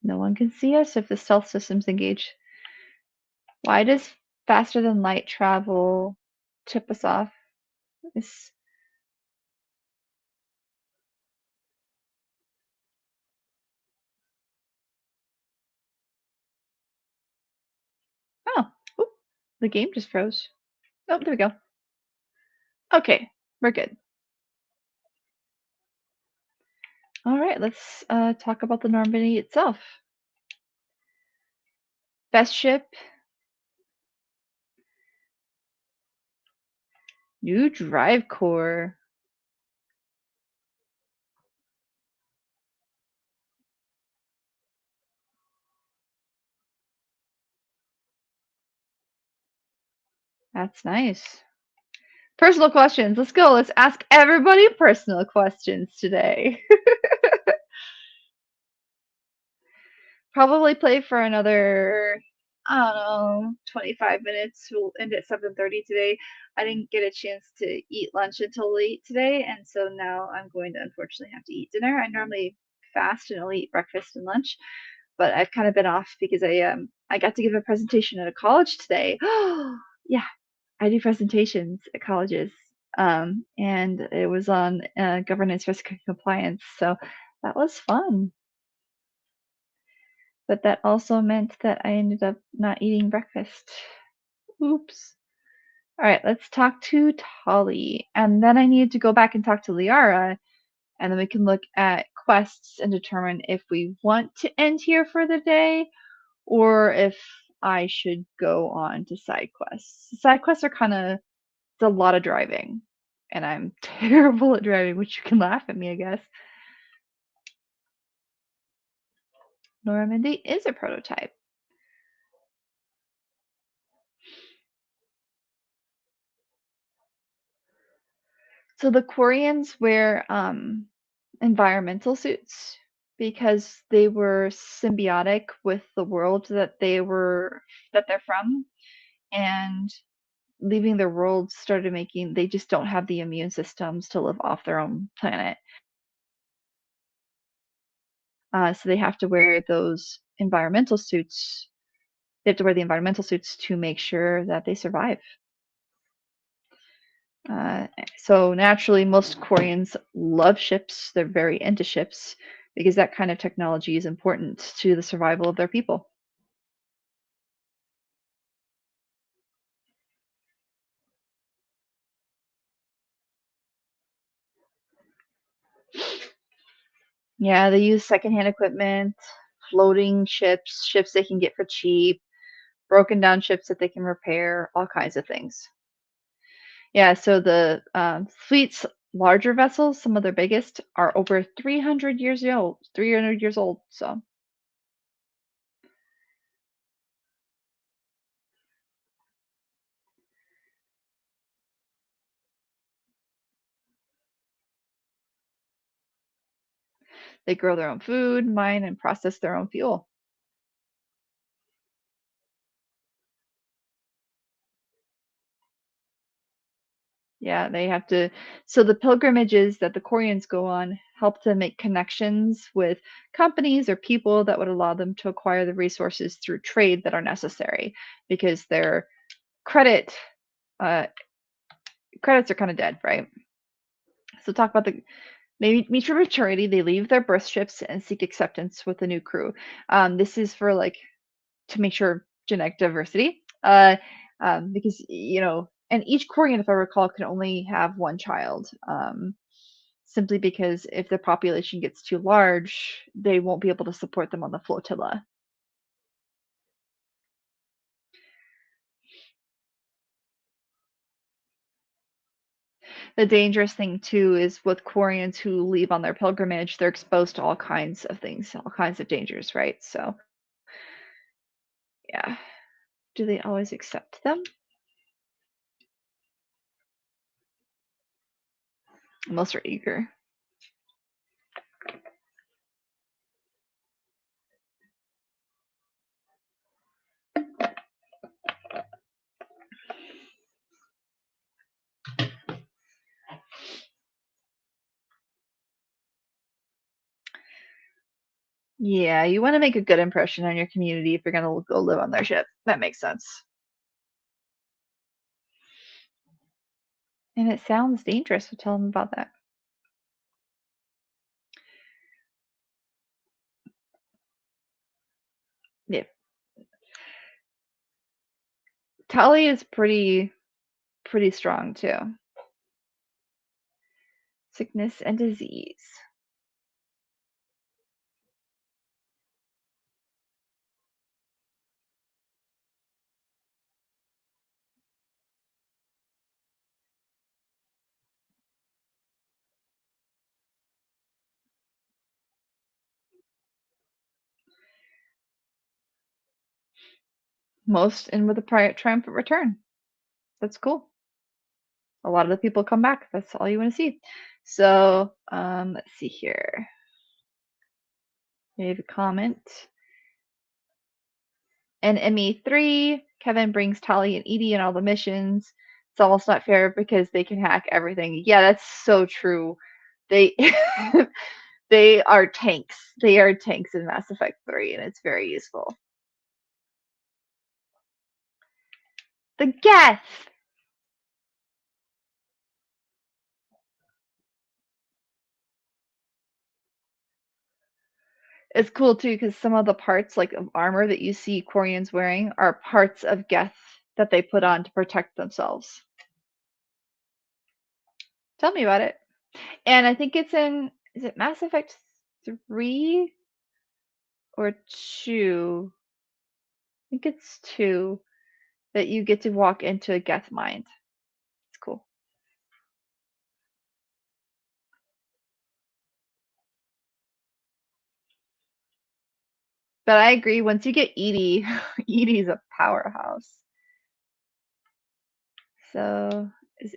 No one can see us if the stealth system's engaged. Why does faster than light travel tip us off? It's, oh, oop, the game just froze. Oh, there we go. Okay, we're good. All right, let's talk about the Normandy itself. Best ship. New drive core. That's nice. Personal questions. Let's go. Let's ask everybody personal questions today. Probably play for another, I don't know, 25 minutes. We'll end at 7:30 today. I didn't get a chance to eat lunch until late today, and so now I'm going to unfortunately have to eat dinner. I normally fast and only eat breakfast and lunch, but I've kind of been off because I got to give a presentation at a college today. Yeah, I do presentations at colleges, and it was on governance, risk, and compliance. So that was fun. But that also meant that I ended up not eating breakfast. Oops. All right, let's talk to Tali. And then I need to go back and talk to Liara, and then we can look at quests and determine if we want to end here for the day or if I should go on to side quests. Side quests are kind of, it's a lot of driving, and I'm terrible at driving, which you can laugh at me, I guess. Normandy is a prototype. So the Quarians wear environmental suits because they were symbiotic with the world that they're from, and leaving their world started making they just don't have the immune systems to live off their own planet. So they have to wear those environmental suits. They have to wear the environmental suits to make sure that they survive. Uh, so naturally, most Koreans love ships. They're very into ships because that kind of technology is important to the survival of their people. Yeah, they use secondhand equipment, floating ships, ships they can get for cheap, broken down ships that they can repair, all kinds of things. Yeah, so the fleet's larger vessels, some of their biggest, are over 300 years old. 300 years old. So they grow their own food, mine, and process their own fuel. Yeah, they have to. So the pilgrimages that the Koreans go on help to make connections with companies or people that would allow them to acquire the resources through trade that are necessary because their credit uh, credits are kind of dead, right? So talk about the they reach maturity, they leave their birth ships and seek acceptance with the new crew. This is for like to make sure genetic diversity. Because and each Korean, if I recall, can only have one child. Simply because if the population gets too large, they won't be able to support them on the flotilla. The dangerous thing too is with Koreans who leave on their pilgrimage, they're exposed to all kinds of things, all kinds of dangers, right? So, yeah. Do they always accept them? Most are eager. Yeah, you want to make a good impression on your community if you're going to go live on their ship. That makes sense. And it sounds dangerous. So tell them about that. Yeah. Tali is pretty strong too. Sickness and disease. Most end with a triumphant return. That's cool. A lot of the people come back. That's all you want to see. So, let's see here. Leave a comment. In ME3, Kevin brings Tali and Edie in all the missions. It's almost not fair because they can hack everything. Yeah, that's so true. They they are tanks. They are tanks in Mass Effect 3, and it's very useful. The Geth! It's cool too because some of the parts, like of armor that you see Quarians wearing, are parts of Geth that they put on to protect themselves. Tell me about it. And I think it's in, is it Mass Effect 3 or 2? I think it's 2 that you get to walk into a Geth mind. It's cool. But I agree, once you get Edie, Edie's a powerhouse. So, is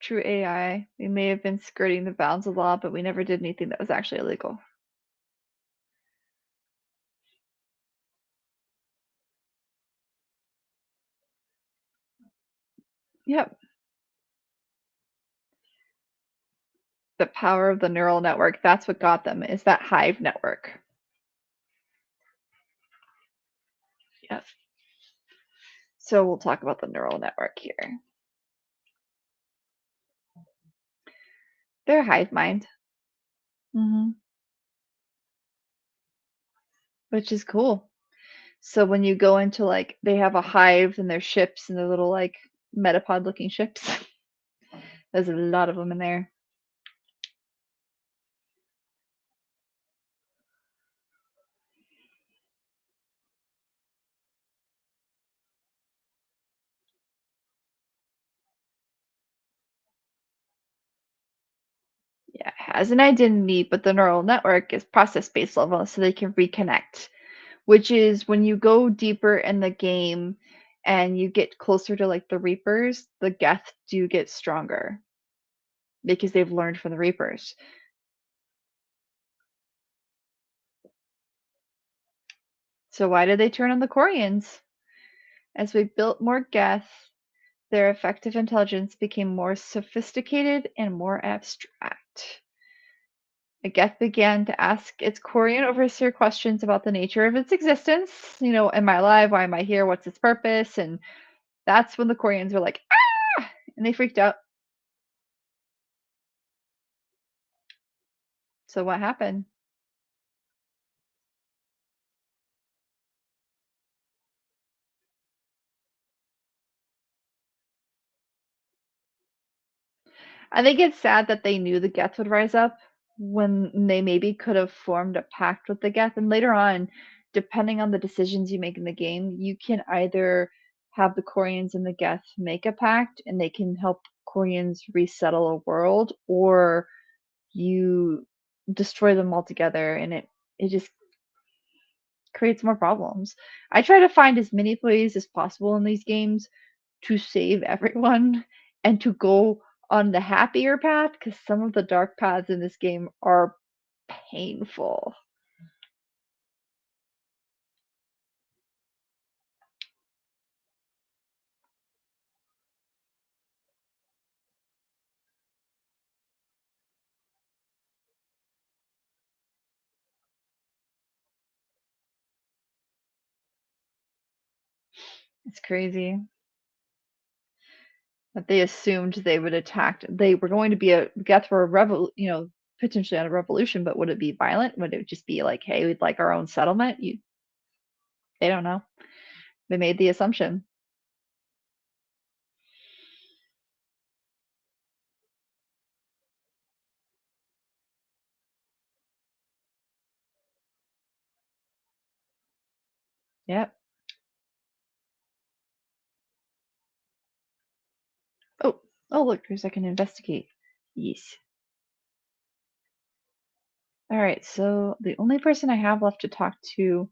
true AI. We may have been skirting the bounds of law, but we never did anything that was actually illegal. Yep. The power of the neural network, that's what got them, is that hive network. Yes. So we'll talk about the neural network here. They're hive mind. Which is cool. So when you go into like they have a hive and their ships and their little like metapod looking ships. There's a lot of them in there. Yeah, it has an identity, but the neural network is process-based level, so they can reconnect, which is when you go deeper in the game and you get closer to like the Reapers, the Geth do get stronger because they've learned from the Reapers. So why did they turn on the Quarians? As we built more Geth, their effective intelligence became more sophisticated and more abstract. The Geth began to ask its Quarian overseer questions about the nature of its existence. You know, am I alive? Why am I here? What's its purpose? And that's when the Quarians were like, ah! And they freaked out. So what happened? I think it's sad that they knew the Geth would rise up when they maybe could have formed a pact with the Geth. And later on, depending on the decisions you make in the game, you can either have the Quarians and the Geth make a pact and they can help Quarians resettle a world, or you destroy them altogether and it just creates more problems. I try to find as many ways as possible in these games to save everyone and to go on the happier path because some of the dark paths in this game are painful. It's crazy that they assumed they would attack. They were going to be a Geth for a potentially on a revolution, but would it be violent? Would it just be like, hey, we'd like our own settlement? They don't know. They made the assumption. Yep. Oh, oh, look, there's like an investigate. Yes. All right, so the only person I have left to talk to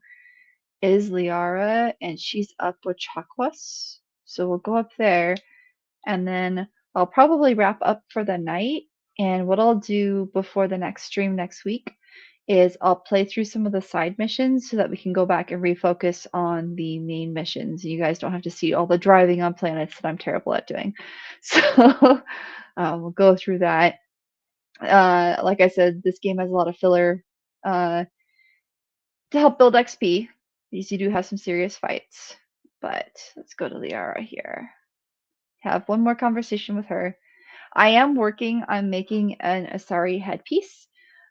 is Liara, and she's up with Chakwas. So we'll go up there, and then I'll probably wrap up for the night. And what I'll do before the next stream next week is I'll play through some of the side missions so that we can go back and refocus on the main missions. You guys don't have to see all the driving on planets that I'm terrible at doing. So we'll go through that. Like I said, this game has a lot of filler uh, to help build XP. These you do have some serious fights. But let's go to Liara here. Have one more conversation with her. I am working on making an Asari headpiece.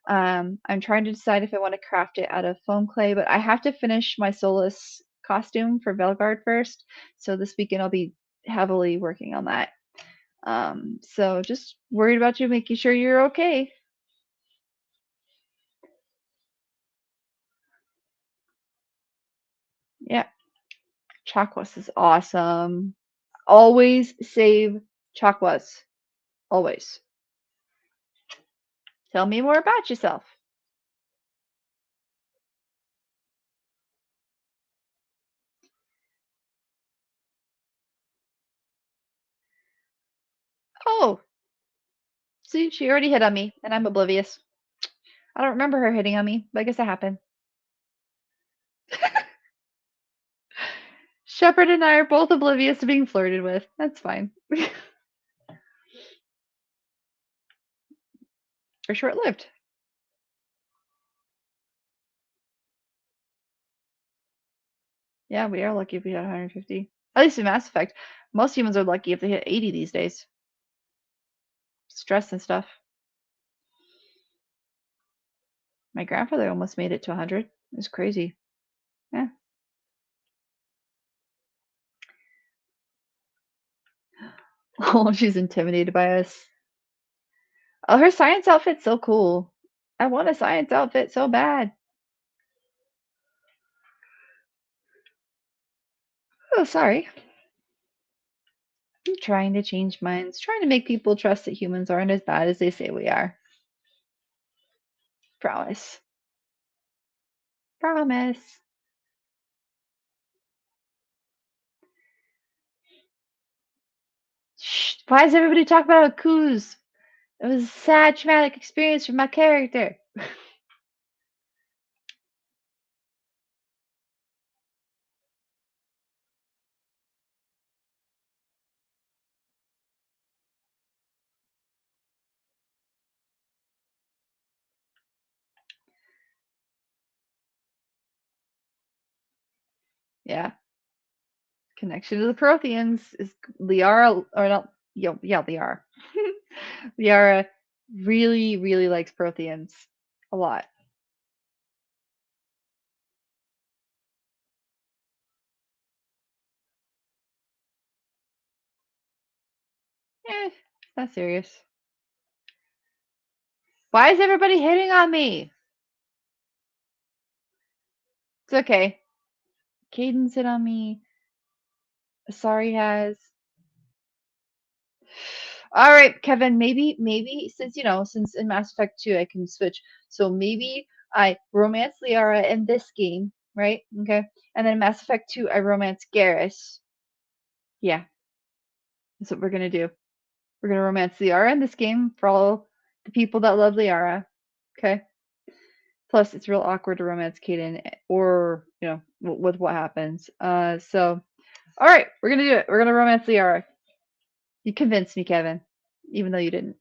I'm trying to decide if I want to craft it out of foam clay, but I have to finish my Solus costume for Velgard first. So this weekend I'll be heavily working on that. So just worried about you, making sure you're okay. Yeah, Chakwas is awesome. Always save Chakwas. Always. Tell me more about yourself. Oh, see, she already hit on me, and I'm oblivious. I don't remember her hitting on me, but I guess that happened. Shepard and I are both oblivious to being flirted with. That's fine. They're short-lived. Yeah, we are lucky if we had 150. At least in Mass Effect. Most humans are lucky if they hit 80 these days. Stress and stuff. My grandfather almost made it to 100. It was crazy. Yeah. Oh, she's intimidated by us. Oh, her science outfit's so cool. I want a science outfit so bad. Oh, sorry. I'm trying to change minds, trying to make people trust that humans aren't as bad as they say we are. Promise. Promise. Shh. Why does everybody talk about coups? It was a sad, traumatic experience for my character. Yeah. Connection to the Protheans is Liara, or not, yeah, Liara. Liara really, really likes Protheans a lot. It's not serious. Why is everybody hitting on me? It's okay. Caden's hit on me. Asari has. All right, Kevin, maybe since in Mass Effect 2 I can switch. So maybe I romance Liara in this game, right? Okay. And then in Mass Effect 2 I romance Garrus. Yeah, that's what we're gonna do. We're gonna romance Liara in this game for all the people that love Liara. Okay. Plus, it's real awkward to romance Caden or with what happens. So all right, we're gonna do it. We're gonna romance Liara. You convinced me, Kevin, even though you didn't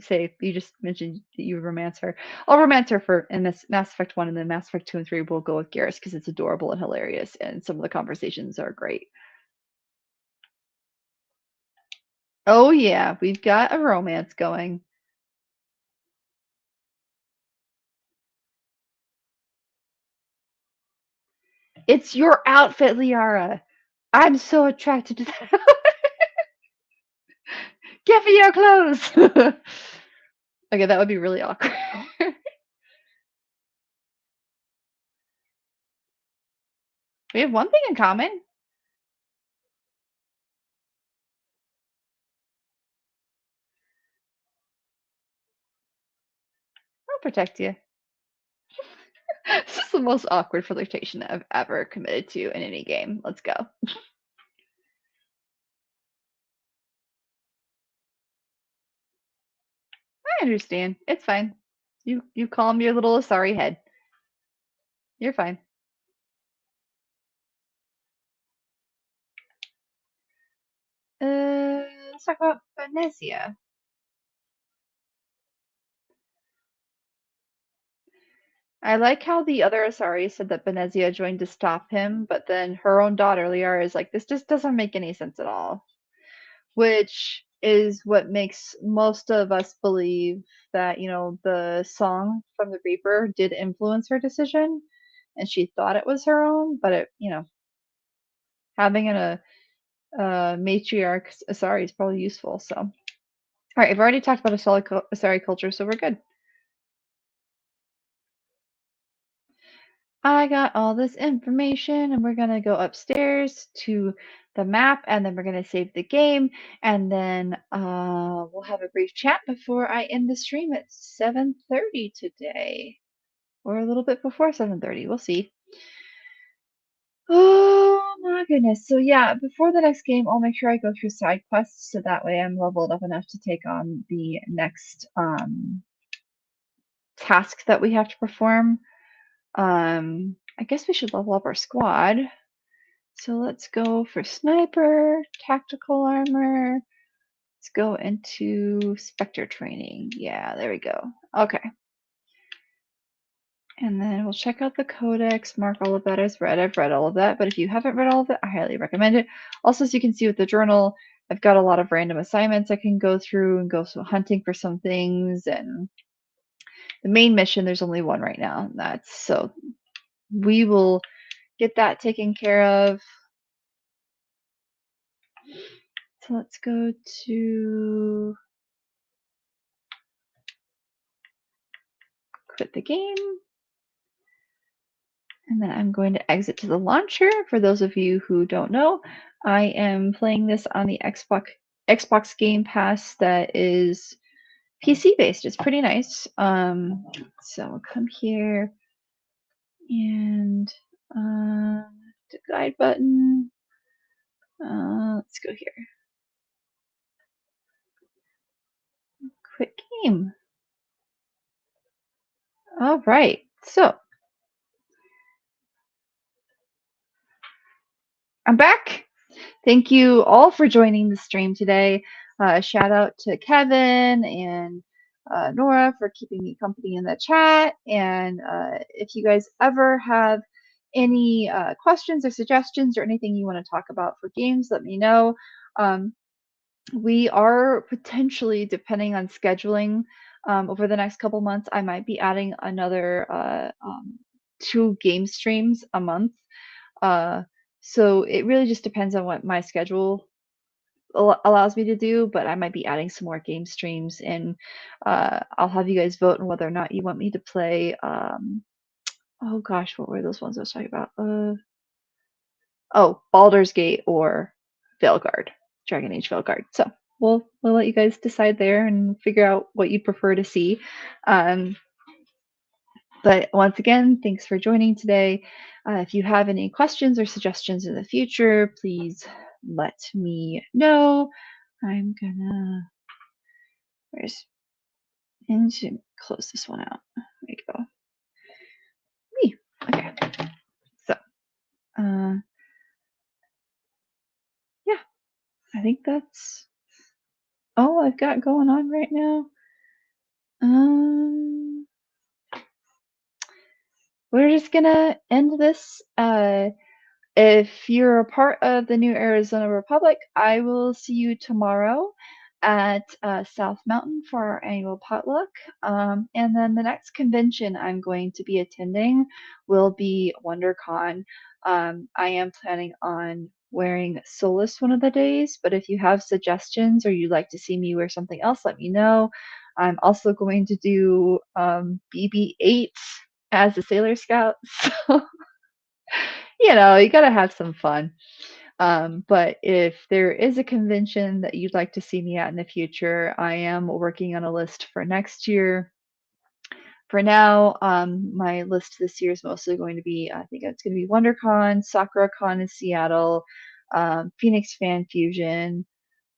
say, you just mentioned that you would romance her. I'll romance her for in this Mass Effect 1, and then Mass Effect 2 and 3 we'll go with Garrus because it's adorable and hilarious, and some of the conversations are great. Oh yeah, we've got a romance going. It's your outfit, Liara. I'm so attracted to that. Give me your clothes. Okay, that would be really awkward. We have one thing in common. I'll protect you. This is the most awkward flirtation I've ever committed to in any game. Let's go. I understand. It's fine. You calm your little Asari head. You're fine. Let's talk about Venezia. I like how the other Asari said that Venezia joined to stop him, but then her own daughter, Liara, is like, this just doesn't make any sense at all. Which is what makes most of us believe that, the song from the Reaper did influence her decision, and she thought it was her own, but having a matriarch Asari is probably useful. So, all right, I've already talked about Asari culture, so we're good. I got all this information, and we're gonna go upstairs to the map, and then we're gonna save the game, and then we'll have a brief chat before I end the stream at 7:30 today, or a little bit before 7:30. We'll see. Oh my goodness. So yeah, before the next game, I'll make sure I go through side quests so that way I'm leveled up enough to take on the next task that we have to perform. I guess we should level up our squad. So let's go for sniper, tactical armor, Let's go into Spectre training. Yeah, there we go. Okay. And then we'll check out the codex, mark all of that as read. I've read all of that, but if you haven't read all of it, I highly recommend it. Also, as you can see with the journal, I've got a lot of random assignments I can go through and go hunting for some things. And the main mission, there's only one right now. So we will get that taken care of. So let's go to quit the game. And then I'm going to exit to the launcher. For those of you who don't know, I am playing this on the Xbox Game Pass that is PC based. It's pretty nice. So I'll come here and the guide button. Let's go here. Quit game. All right. So I'm back. Thank you all for joining the stream today. Shout out to Kevin and Nora for keeping me company in the chat. And if you guys ever have any questions or suggestions or anything you want to talk about for games, let me know. We are potentially, depending on scheduling, over the next couple months, I might be adding another 2 game streams a month. So it really just depends on what my schedule allows me to do, but I might be adding some more game streams, and I'll have you guys vote on whether or not you want me to play. Oh gosh, what were those ones I was talking about? Oh, Baldur's Gate or Veilguard, Dragon Age Veilguard. So we'll let you guys decide there and figure out what you prefer to see. But once again, thanks for joining today. If you have any questions or suggestions in the future, please let me know. I'm gonna, and close this one out. There you go. Okay. So, yeah, I think that's all I've got going on right now. We're just gonna end this. If you're a part of the New Arizona Republic, I will see you tomorrow at South Mountain for our annual potluck. And then the next convention I'm going to be attending will be WonderCon. I am planning on wearing Solus one of the days, but if you have suggestions or you'd like to see me wear something else, let me know. I'm also going to do BB-8 as a Sailor Scout. So you got to have some fun. But if there is a convention that you'd like to see me at in the future, I am working on a list for next year. For now, my list this year is mostly going to be, I think it's going to be WonderCon, SakuraCon in Seattle, Phoenix Fan Fusion.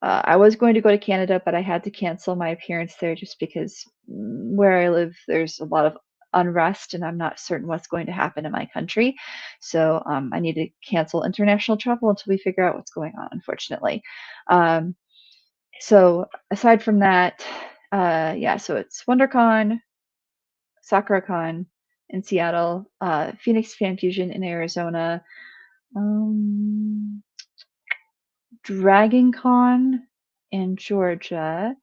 I was going to go to Canada, but I had to cancel my appearance there just because where I live, there's a lot of unrest and I'm not certain what's going to happen in my country. So I need to cancel international travel until we figure out what's going on, unfortunately. So aside from that, yeah, so it's WonderCon, SakuraCon in Seattle, Phoenix Fan Fusion in Arizona, DragonCon in Georgia,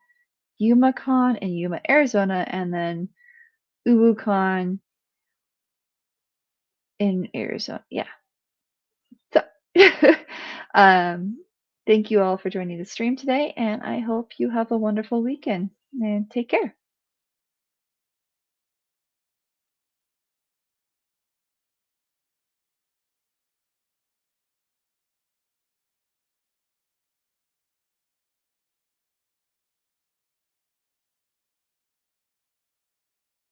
YumaCon in Yuma, Arizona, and then UbuCon in Arizona. Yeah. So, thank you all for joining the stream today, and I hope you have a wonderful weekend. And take care.